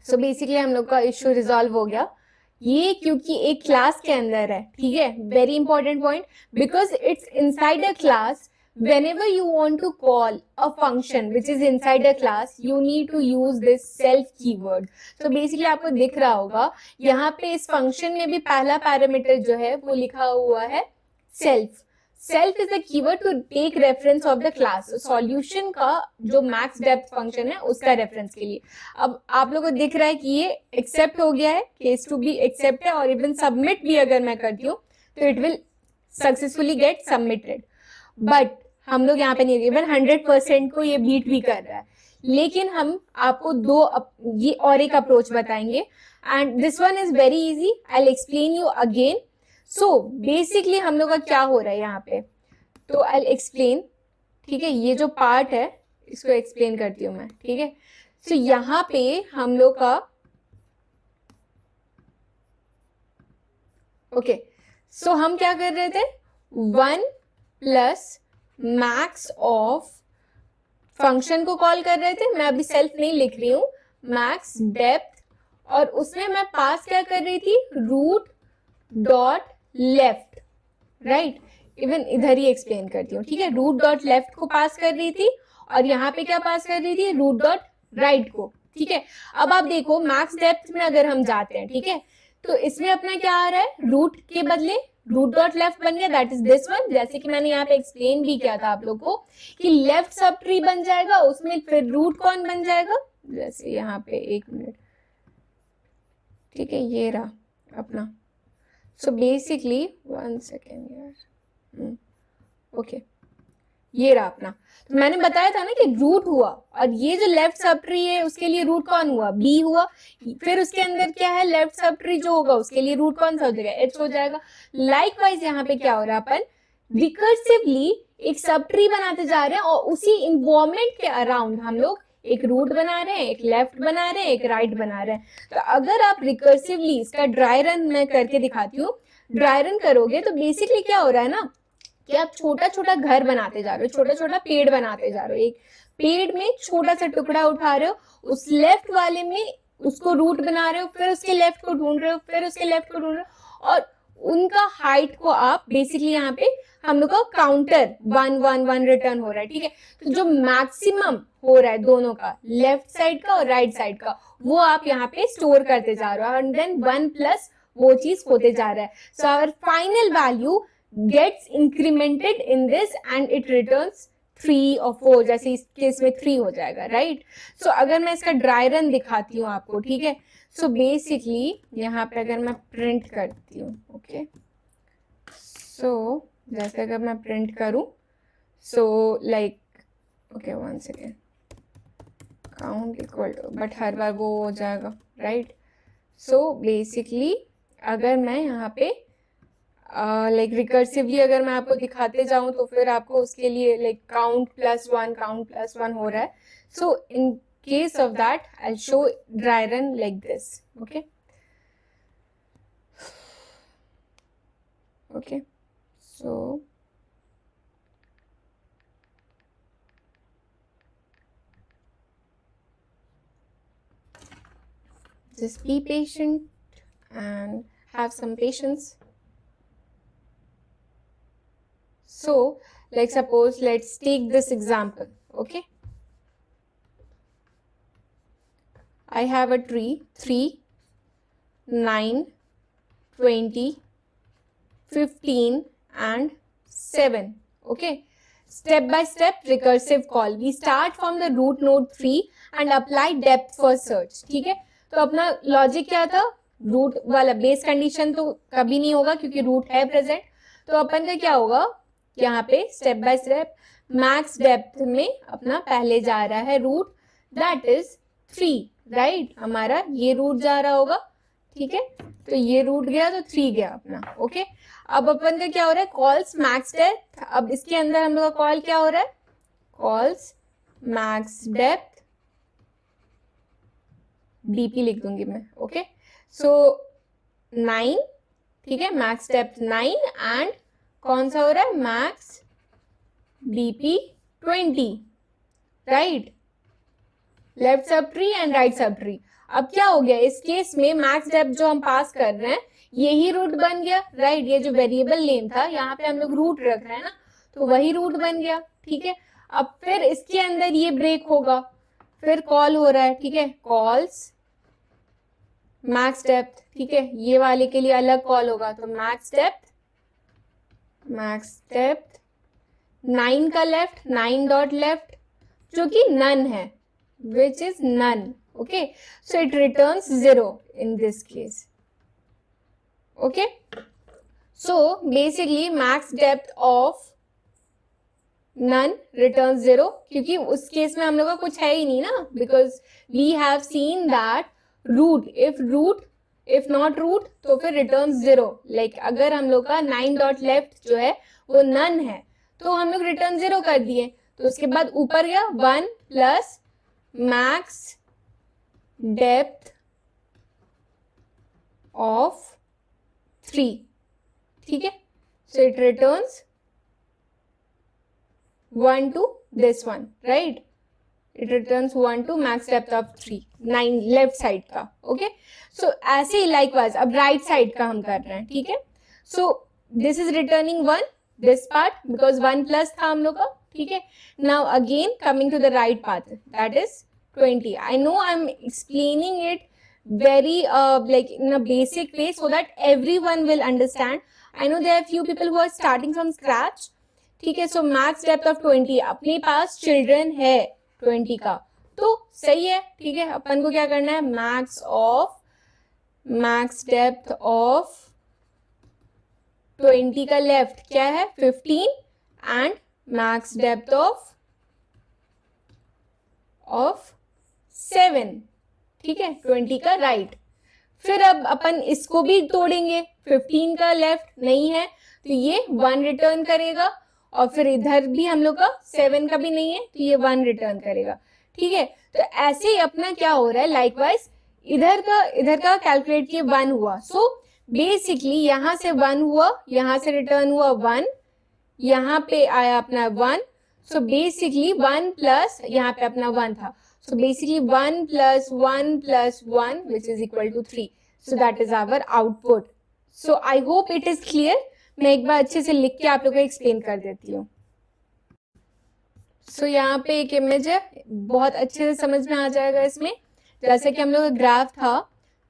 So basically हम लोग का इश्यू रिजॉल्व हो गया. ये क्योंकि एक क्लास के अंदर है. ठीक है, very important point, because it's inside a class. whenever you want to call a function which is inside a class, you need to use this self keyword. so basically आपको दिख रहा होगा यहाँ पे इस फंक्शन में भी पहला पैरामीटर जो है वो लिखा हुआ है self. self is the keyword to take reference of the class. solution का जो max depth function है उसका रेफरेंस के लिए. अब आप लोगों को दिख रहा है कि ये एक्सेप्ट हो गया है, केस टू बी एक्सेप्ट है, और इवन सबमिट भी अगर मैं करती हूँ तो it will successfully get submitted. But हम लोग यहाँ पे नहीं, इवन 100% को ये बीट भी कर रहा है. लेकिन हम आपको ये और एक अप्रोच बताएंगे, and this one is very easy. I will explain you again. So basically हम लोग का क्या हो रहा है यहाँ पे, तो आई विल एक्सप्लेन. ठीक है, ये जो पार्ट है इसको एक्सप्लेन करती हूँ मैं. ठीक है, सो यहाँ पे हम लोग का ओके, सो हम क्या कर रहे थे, 1 प्लस मैक्स ऑफ फंक्शन को कॉल कर रहे थे. मैं अभी सेल्फ नहीं लिख रही हूँ, मैक्स डेप्थ, और उसमें मैं पास क्या कर रही थी, root dot left. Right, even इधर ही एक्सप्लेन करती हूँ. ठीक है, रूट डॉट लेफ्ट को पास कर रही थी, और यहाँ पे क्या पास कर रही थी, रूट डॉट राइट को. ठीक है, अब आप देखो मैक्स डेप्थ में अगर हम जाते हैं, ठीक है, तो इसमें अपना क्या आ रहा है, रूट के बदले रूट डॉट लेफ्ट बन गया, दैट इज दिस वन. जैसे कि मैंने यहाँ पे एक्सप्लेन भी किया था आप लोग को कि लेफ्ट सब ट्री बन जाएगा, उसमें फिर रूट कौन बन जाएगा, जैसे यहाँ पे 1 मिनट. ठीक है, ये रहा अपना. सो बेसिकली 1 सेकेंड यार. ओके, ये रहा अपना. तो मैंने बताया था ना कि रूट हुआ, और ये जो लेफ्ट सब ट्री है उसके लिए रूट कौन हुआ, बी हुआ. फिर उसके अंदर क्या है, लेफ्ट सब ट्री जो होगा उसके लिए रूट कौन सा हो जाएगा, एच हो जाएगा. लाइकवाइज यहाँ पे क्या हो रहा है, अपन रिकर्सिवली एक सब ट्री बनाते जा रहे हैं, और उसी इन्वायरमेंट के अराउंड हम लोग एक रूट बना रहे हैं, एक लेफ्ट बना रहे हैं, एक राइट बना रहे हैं. तो अगर आप रिकर्सिवली इसका ड्राई रन मैं करके दिखाती हूँ, ड्राई रन करोगे तो बेसिकली क्या हो रहा है ना कि आप छोटा छोटा घर बनाते जा रहे हो, छोटा छोटा पेड़ बनाते जा रहे हो. एक पेड़ में छोटा सा टुकड़ा उठा रहे हो, उस लेफ्ट वाले में उसको रूट बना रहे हो, फिर उसके लेफ्ट को ढूंढ रहे हो, फिर उसके लेफ्ट को ढूंढ रहे हो, और उनका हाइट को आप बेसिकली यहाँ पे हम लोग का काउंटर 1 1 1 रिटर्न हो रहा है, ठीक है। तो जो मैक्सिमम हो रहा है दोनों का, लेफ्ट साइड का और राइट साइड का, वो आप यहाँ पे स्टोर करते जा रहे हो एंड देन 1 प्लस वो चीज होते जा रहा है। So our final value gets incremented in this and it returns 3 और 4, जैसे इस केस में 3 हो जाएगा, राइट। सो अगर मैं इसका ड्राई रन दिखाती हूँ आपको, ठीक है। सो बेसिकली यहाँ पे अगर मैं प्रिंट करती हूँ, ओके, सो जैसे अगर मैं प्रिंट करूँ, so like okay 1 second, count equal to, but हर बार वो हो जाएगा, राइट। सो बेसिकली अगर मैं यहाँ पे लाइक रिकर्सिवली अगर मैं आपको दिखाते जाऊं तो फिर आपको उसके लिए लाइक काउंट प्लस 1 हो रहा है। So in case of that I will show dry run like this, okay okay. So just be patient and have some patience. So like suppose let's take this example, okay. I have a tree 3 9 20 15 and 7, okay. Step by step recursive call, we start from the root node 3 and apply depth first search, ठीक है। तो अपना logic क्या था, root वाला base condition तो कभी नहीं होगा क्योंकि रूट है प्रेजेंट। तो अपन का क्या होगा, यहाँ पे step by step max depth में अपना पहले जा रहा है रूट, दैट इज 3, राइट। हमारा ये रूट जा रहा होगा, ठीक है। तो ये रूट गया तो 3 गया अपना, ओके। अब अपन का क्या हो रहा है, कॉल्स मैक्स डेप्थ। अब इसके अंदर हम लोग का कॉल क्या हो रहा है, कॉल्स मैक्स डेप्थ डीपी लिख दूंगी मैं, ओके। सो 9, ठीक है, मैक्स डेप्थ 9 एंड कौन सा हो रहा है, max DP 20, right. Left sub tree and right sub tree. अब क्या हो गया इस केस में, मैक्स डेप्थ जो हम पास कर रहे हैं यही रूट बन गया, राइट। ये जो वेरिएबल नेम था यहाँ पे हम लोग रूट रख रहे हैं ना, तो वही रूट बन गया, ठीक है। अब फिर इसके अंदर ये ब्रेक होगा, फिर कॉल हो रहा है, ठीक है, कॉल्स मैक्स डेप्थ, ठीक है। ये वाले के लिए अलग कॉल होगा, तो मैक्स डेप्थ 9 का लेफ्ट, 9 डॉट लेफ्ट जो कि नन है, which is none, okay. So it returns 0 in this case, okay. So basically max depth of none returns 0, क्योंकि उस केस में हम लोग का कुछ है ही नहीं ना, because we have seen that root if not root तो फिर returns 0, like अगर हम लोग का 9 डॉट लेफ्ट जो है वो none है तो हम लोग रिटर्न 0 कर दिए। तो उसके बाद ऊपर गया 1 प्लस मैक्स डेप्थ ऑफ 3, ठीक है। So it returns 1 to this one, right. It returns 1 to max depth of 3, 9 left side का, ओके। सो ऐसे ही लाइकवाइज अब राइट साइड का हम कर रहे हैं, ठीक है। So this is returning 1, this part because 1 plus था हम लोग का, ठीक है। Now again coming to the right path, that is 20. I know I'm explaining it very like in a basic way so that everyone will understand. I know there are few people who are starting from scratch, ठीक है। So max depth of 20, अपने पास children है 20 का तो सही है, ठीक है। अपन को क्या करना है, max depth of 20 का लेफ्ट क्या है 15 एंड मैक्स डेप्थ ऑफ 7, ठीक है, 20 का राइट। फिर अब अपन इसको भी तोड़ेंगे, 15 का लेफ्ट नहीं है तो ये 1 रिटर्न करेगा, और फिर इधर भी हम लोग का 7 का भी नहीं है तो ये 1 रिटर्न करेगा, ठीक है। तो ऐसे ही अपना क्या हो रहा है, लाइकवाइज इधर का कैलकुलेट किए 1 हुआ, सो बेसिकली यहां से 1 हुआ, यहां से रिटर्न हुआ 1, यहाँ पे आया अपना 1, सो बेसिकली 1 प्लस यहाँ पे अपना 1 था, so basically 1 plus 1 plus 1 which is equal to 3, so that is our output. So I hope it is clear. मैं एक बार अच्छे से लिख के आप लोगों को एक्सप्लेन कर देती हूँ. सो यहाँ पे एक इमेज है, बहुत अच्छे से समझ में आ जाएगा इसमें. जैसे कि हम लोग का ग्राफ था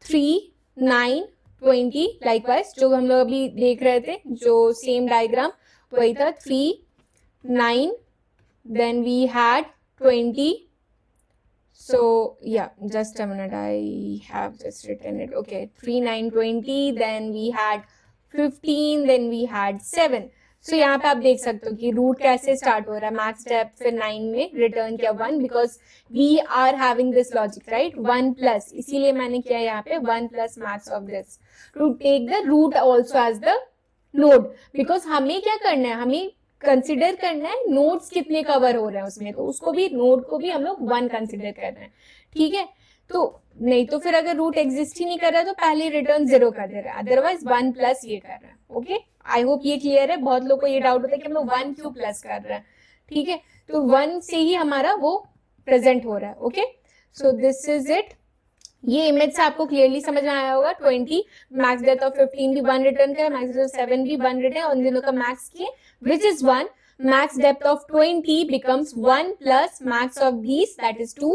3, 9, 20, लाइकवाइज जो हम लोग अभी देख रहे थे, जो सेम डायग्राम वही था. 3, 9, then we had 20. So yeah, just a minute, I have just written it. Okay, 3, 9, 20, then we had 15, then we had 7. So यहाँ पे आप देख सकते हो कि रूट कैसे स्टार्ट हो रहा है. मैक्स डेप्थ फिर 9 में रिटर्न किया 1, because we are having this logic, right. 1 plus, इसीलिए मैंने किया यहाँ पे 1 plus max of this to take the root also as the node. Because हमें क्या करना है, हमें कंसिडर करना है नोड्स कितने कवर हो रहे हैं उसमें, तो उसको भी, नोड को भी हम लोग 1 कंसिडर कर रहे हैं. ठीक है, तो नहीं तो फिर अगर रूट एग्जिस्ट ही नहीं कर रहा है तो पहले रिटर्न 0 कर दे रहा है, अदरवाइज 1 प्लस ये कर रहा है. ओके, आई होप ये क्लियर है. बहुत लोग को ये डाउट होता है कि हम लोग 1 क्यों प्लस कर रहे हैं. ठीक है, तो 1 से ही हमारा वो प्रेजेंट हो रहा है. Okay, so this is it. ये इमेज से आपको क्लियरली समझ में आया होगा. 20, मैक्स डेप्थ ऑफ 15 भी 1 रिटर्न किया, मैक्स डेप्थ ऑफ 7 भी 1 रिटर्न, और इन दोनों का मैक्स किए which is 1. max depth of 20 becomes 1 plus max of these, that is 2.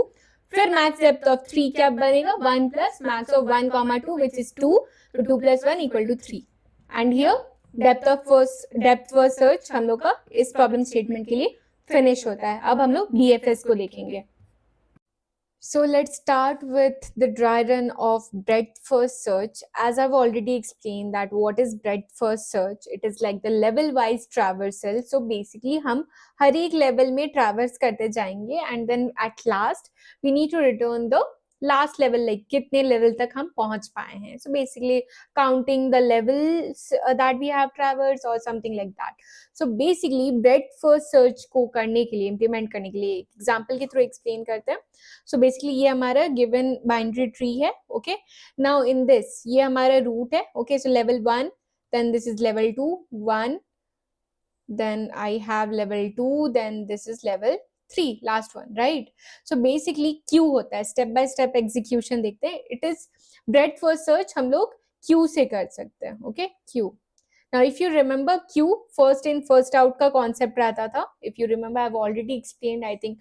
फिर max depth of 3 क्या बनेगा, 1 plus max of 1 comma 2 which is 2. तो 2 plus 1 equal to 3. and here depth first search हम लोग का इस प्रॉब्लम स्टेटमेंट के लिए फिनिश होता है. अब हम लोग BFS को देखेंगे. So let's start with the dry run of breadth first search. As I've already explained that what is breadth first search, it is like the level wise traversal. So basically हम हर एक level में traverse करते जाएंगे and then at last we need to return the last level, like कितने level तक हम पहुंच पाए हैं. So basically counting the levels that we have traversed or something like that. So basically breadth first search को करने के लिए, implement करने के लिए example के through explain करते हैं. So basically ये हमारा given binary tree है. Okay, now in this ये हमारा root है. Okay, so level 1, then this is level 2, 1, then I have level 2, then this is level 3, last one, right? So basically Q होता है, step by step execution देखते हैं. It is breadth first search हम लोग Q से कर सकते हैं. Okay, Q. Now if you remember Q, first in first out का concept रहता था. If you remember, I've already explained. I think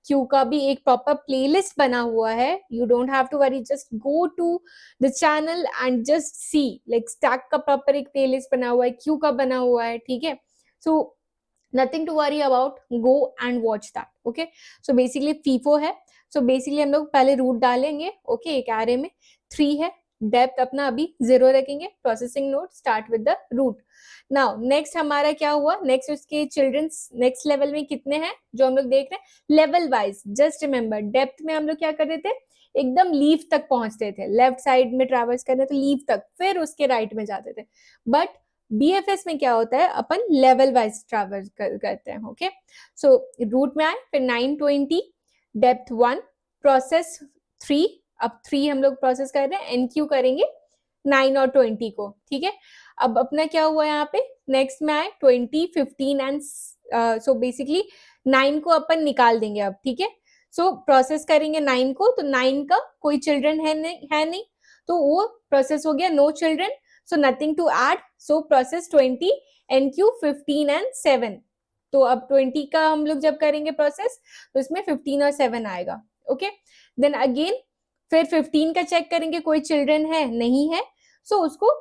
Q का भी एक proper playlist बना हुआ है. You don't have to worry, just go to the channel and just see, like stack का proper एक playlist बना हुआ है, Q का बना हुआ है. ठीक है, so nothing to worry about, go and watch that. Okay, so basically FIFO है. so basically हम लोग पहले रूट डालेंगे. okay, एक एरे में 3 है, डेप्थ अपना अभी 0 रखेंगे, processing node start with the root. Now next हमारा क्या हुआ, नेक्स्ट उसके चिल्ड्रंस नेक्स्ट लेवल में कितने हैं जो हम लोग देख रहे हैं level wise. Just remember depth में हम लोग क्या करते थे, एकदम लीफ तक पहुंचते थे, लेफ्ट साइड में ट्रैवर्स करते तो लीफ तक, फिर उसके राइट में जाते थे. बट BFS में क्या होता है, अपन लेवल वाइज ट्रैवर्स करते हैं. ओके, सो रूट में आए, फिर 9, 20, डेप्थ 1, प्रोसेस 3. अब 3 हम लोग प्रोसेस कर रहे हैं, एनक्यू करेंगे 9 और 20 को. ठीक है, अब अपना क्या हुआ यहाँ पे, नेक्स्ट में आए 20, 15 एंड सो बेसिकली 9 को अपन निकाल देंगे अब. ठीक है, सो प्रोसेस करेंगे 9 को, तो 9 का कोई चिल्ड्रन है नहीं, तो वो प्रोसेस हो गया, no children, so nothing to add. So process 20, enqueue 15 and 7. तो अब 20 का हम लोग जब करेंगे प्रोसेस तो इसमें 15 और 7 आएगा. ओके, देन अगेन फिर 15 का चेक करेंगे, कोई चिल्ड्रन है नहीं है, सो उसको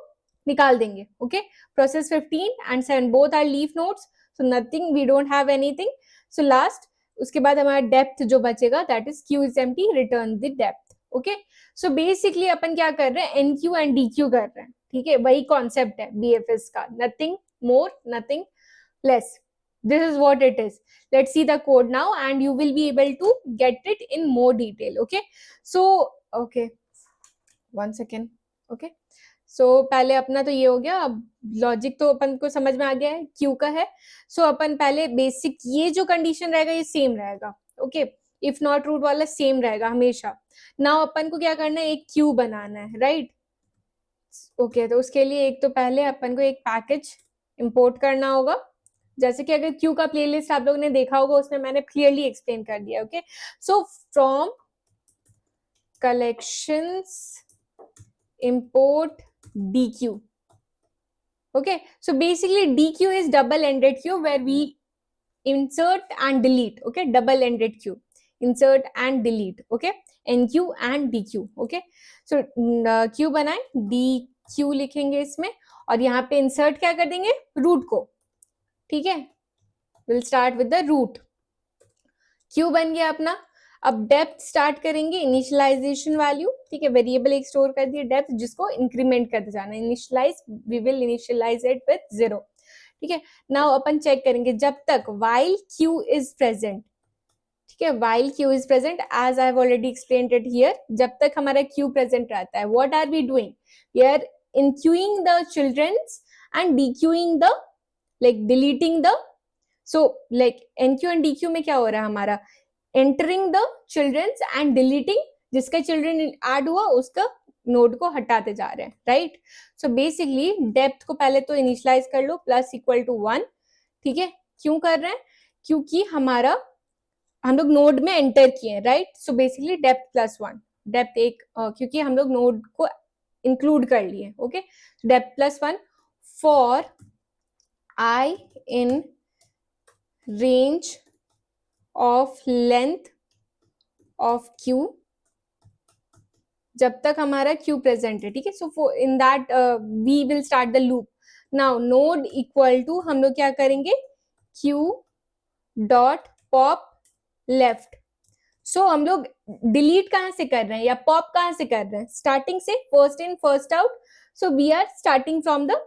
निकाल देंगे. Okay, process 15 and 7 both are leaf nodes, so nothing, we don't have anything. So last उसके बाद हमारा डेप्थ जो बचेगा, that is Q is empty, return the depth. Okay, so basically अपन क्या कर रहे हैं, NQ एंड DQ कर रहे हैं. ठीक है, वही कॉन्सेप्ट है BFS का, nothing more nothing less. This is what it is. Let's see the code now and you will be able to get it in more detail. Okay, so okay, one second. Okay, so पहले अपना तो ये हो गया, अब logic तो अपन को समझ में आ गया है, Q का है. so अपन पहले बेसिक ये जो कंडीशन रहेगा ये सेम रहेगा. ओके, इफ नॉट रूट वाला सेम रहेगा हमेशा. नाउ अपन को क्या करना है, एक Q बनाना है, राइट. ओके, तो उसके लिए एक तो पहले अपन को एक पैकेज इंपोर्ट करना होगा. जैसे कि अगर Q का प्लेलिस्ट आप लोगों ने देखा होगा, उसमें मैंने क्लियरली एक्सप्लेन कर दिया. Okay, so from collections import DQ. Okay, so basically DQ is double-ended queue where we insert and delete. Okay, double-ended queue, insert and delete. Okay, NQ and DQ. Okay, so Q बनाए, DQ लिखेंगे इसमें, और यहाँ पे insert क्या कर देंगे, root को. ठीक है, will start with the root. Queue बन गया अपना. अब डेप्थ स्टार्ट करेंगे, इनिशियलाइजेशन वैल्यू. ठीक है, वेरिएबल एक स्टोर कर दिया डेप्थ, जिसको इंक्रीमेंट करते जाना. Initialize, we will initialize it with 0. ठीक है, नाउ अपन चेक करेंगे जब तक while q इज प्रेजेंट. ठीक है, while q is present, as I have already explained it here, जब तक हमारा q प्रेजेंट रहता है, what are we doing, we are enqueuing the childrens and dequeuing the, like deleting the. So like enqueue and dequeue में क्या हो रहा है हमारा, entering the childrens and deleting, जिसका चिल्ड्रन ऐड हुआ उसका नोड को हटाते जा रहे हैं. राइट, सो बेसिकली डेप्थ को पहले तो इनिशियलाइज कर लो, प्लस इक्वल टू 1. ठीक है, क्यों कर रहे हैं, क्योंकि हमारा, हम लोग नोड में एंटर किए हैं. Right, so basically depth plus 1, depth एक, क्योंकि हम लोग नोड को इंक्लूड कर लिए. Okay, depth plus 1 for I in range of length of Q, जब तक हमारा Q प्रेजेंट है. ठीक है, so in that we will start the loop. Now node equal to, हम लोग क्या करेंगे, Q dot pop left. So हम लोग डिलीट कहां से कर रहे हैं या पॉप कहां से कर रहे हैं, स्टार्टिंग से, first in first out. So we are starting from the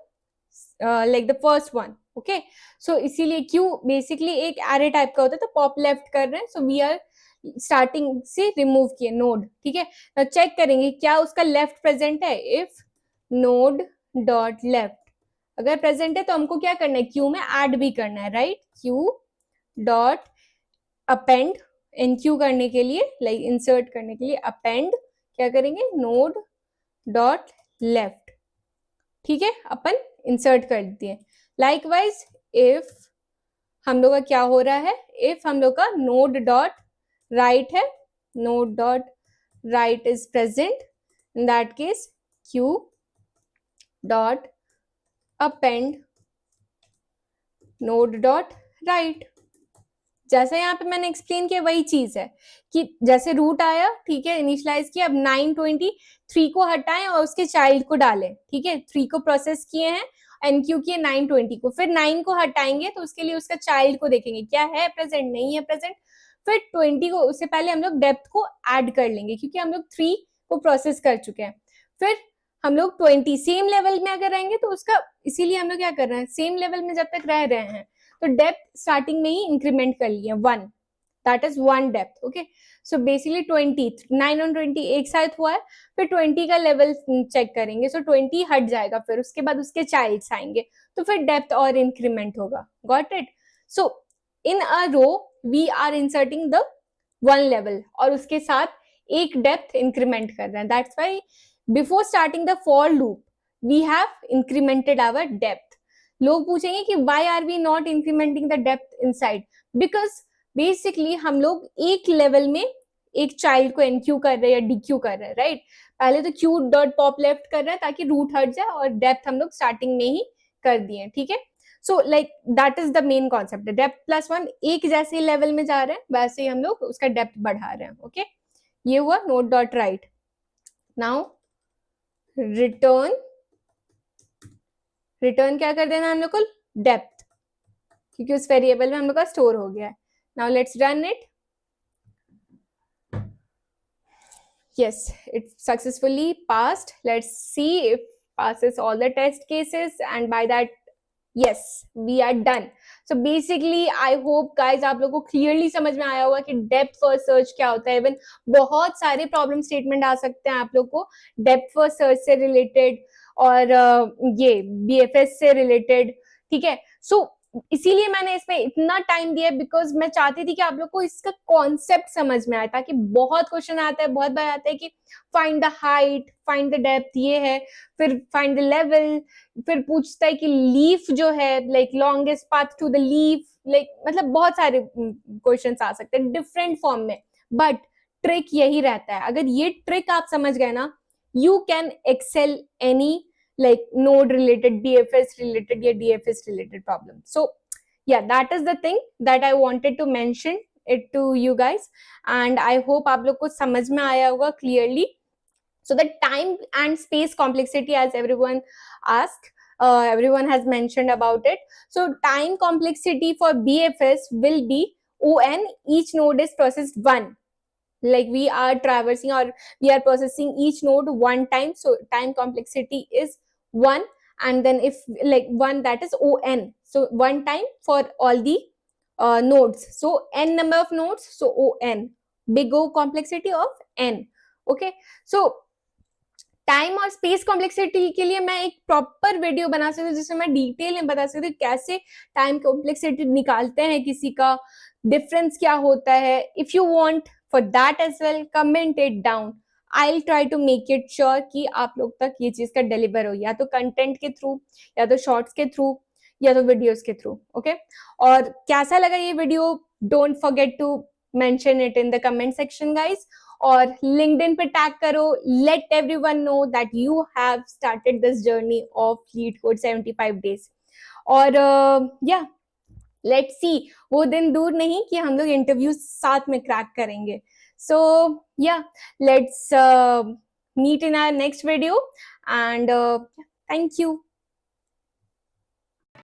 like the first one. Okay, so इसीलिए क्यू बेसिकली एक एरे टाइप का होता है, तो पॉप लेफ्ट कर रहे हैं. सो वी आर स्टार्टिंग से रिमूव किए नोड. ठीक है, तो चेक करेंगे क्या उसका लेफ्ट प्रेजेंट है. इफ नोड डॉट लेफ्ट अगर प्रेजेंट है तो हमको क्या करना है, क्यू में ऐड भी करना है. Right, Q dot append, NQ करने के लिए, लाइक इंसर्ट करने के लिए अपेंड क्या करेंगे, नोड डॉट लेफ्ट. ठीक है, अपन इंसर्ट कर दिए. लाइकवाइज इफ हम लोग का क्या हो रहा है, इफ हम लोग का नोड डॉट राइट है, node dot right is present, in that case Q dot append node dot right. जैसा यहाँ पे मैंने एक्सप्लेन किया वही चीज है कि जैसे रूट आया, ठीक है, इनिशियलाइज किया, अब 923 को हटाएं और उसके चाइल्ड को डालें. ठीक है, 3 को प्रोसेस किए हैं, एनक्यू किए 920 को, फिर 9 को हटाएंगे तो उसके लिए उसका चाइल्ड को देखेंगे क्या है प्रेजेंट, नहीं है प्रेजेंट. फिर 20 को, उससे पहले हम लोग डेप्थ को ऐड कर लेंगे क्योंकि हम लोग 3 को प्रोसेस कर चुके हैं. फिर हम लोग 20 सेम लेवल में अगर रहेंगे तो उसका, इसीलिए हम लोग क्या कर रहे हैं, सेम लेवल में जब तक रह रहे हैं तो डेप्थ स्टार्टिंग में ही इंक्रीमेंट कर लिए 1, that is 1 depth. Okay, so basically 20, 9 और 20 एक साथ हुआ है, फिर 20 का लेवल चेक करेंगे, सो 20 हट जाएगा, फिर उसके बाद उसके चाइल्ड्स आएंगे, तो फिर डेप्थ और इंक्रीमेंट होगा. Got it. So in a row we are inserting the 1 level और उसके साथ एक डेप्थ इंक्रीमेंट कर रहे हैं. That's why before starting the for loop we have incremented our depth. लोग पूछेंगे कि why are we not incrementing the depth inside, because basically हम लोग एक लेवल में एक चाइल्ड को एनक्यू कर रहे हैं या डीक्यू कर रहे हैं. राइट, पहले तो क्यू डॉट पॉप लेफ्ट कर रहे हैं ताकि रूट हट जाए और डेप्थ हम लोग स्टार्टिंग में ही कर दिए. ठीक है, so like that is the main concept. Depth plus 1 एक जैसे ही लेवल में जा रहे हैं वैसे ही हम लोग उसका डेप्थ बढ़ा रहे हैं. ओके, ये हुआ node dot right. Now return क्या कर देना हम लोग को, डेप्थ, क्योंकि उस वेरिएबल में हम लोग का स्टोर हो गया है. Now let's run it. Yes, it successfully passed. Let's see if passes all the test cases, and by that yes we are done. So basically I hope guys आप लोगों को क्लियरली समझ में आया होगा कि डेप्थ फर्स्ट सर्च क्या होता है. इवन बहुत सारे प्रॉब्लम स्टेटमेंट आ सकते हैं आप लोग को डेप्थ फर्स्ट सर्च से रिलेटेड और ये BFS से रिलेटेड. ठीक है, सो इसीलिए मैंने इसमें इतना टाइम दिया बिकॉज मैं चाहती थी कि आप लोग को इसका कॉन्सेप्ट समझ में आए, ताकि बहुत क्वेश्चन आता है, बहुत बार आता है कि find the height, find the depth, ये है, फिर फाइंड द लेवल, फिर पूछता है कि लीफ जो है like longest path to the leaf, like मतलब बहुत सारे क्वेश्चन आ सकते हैं डिफरेंट फॉर्म में. बट ट्रिक यही रहता है, अगर ये ट्रिक आप समझ गए ना, you can excel any like node related, BFS related या DFS related problem. So yeah, that is the thing that I wanted to mention it to you guys, and I hope आप लोग को समझ में आया होगा clearly. So the time and space complexity, as everyone asked, everyone has mentioned about it. So time complexity for BFS will be ON, each node is processed one. Like we are traversing or we are processing each node one time. So time complexity is one. And then if like one, that is ON. So one time for all the nodes. So N number of nodes. So ON. Big O complexity of N. Okay. So time और space complexity के लिए मैं एक proper video बना सकती हूँ जिसमें मैं डिटेल में बता सकती हूँ कैसे टाइम कॉम्प्लेक्सिटी निकालते हैं किसी का, डिफरेंस क्या होता है. If you want for that as well, comment it down. I will try to make it sure कि आप लोग तक ये चीज का डिलीवर हो, या तो कंटेंट के थ्रू, या तो शॉर्ट्स के थ्रू, या तो वीडियोस के थ्रू. ओके, और कैसा लगा ये video, don't forget to mention it in the comment section guys. और LinkedIn पे टैग करो, let everyone know that you have started this journey of LeetCode 75 days. और yeah, let's see, वो दिन दूर नहीं कि हम लोग इंटरव्यू साथ में क्रैक करेंगे. So yeah, let's meet in our next video, and thank you.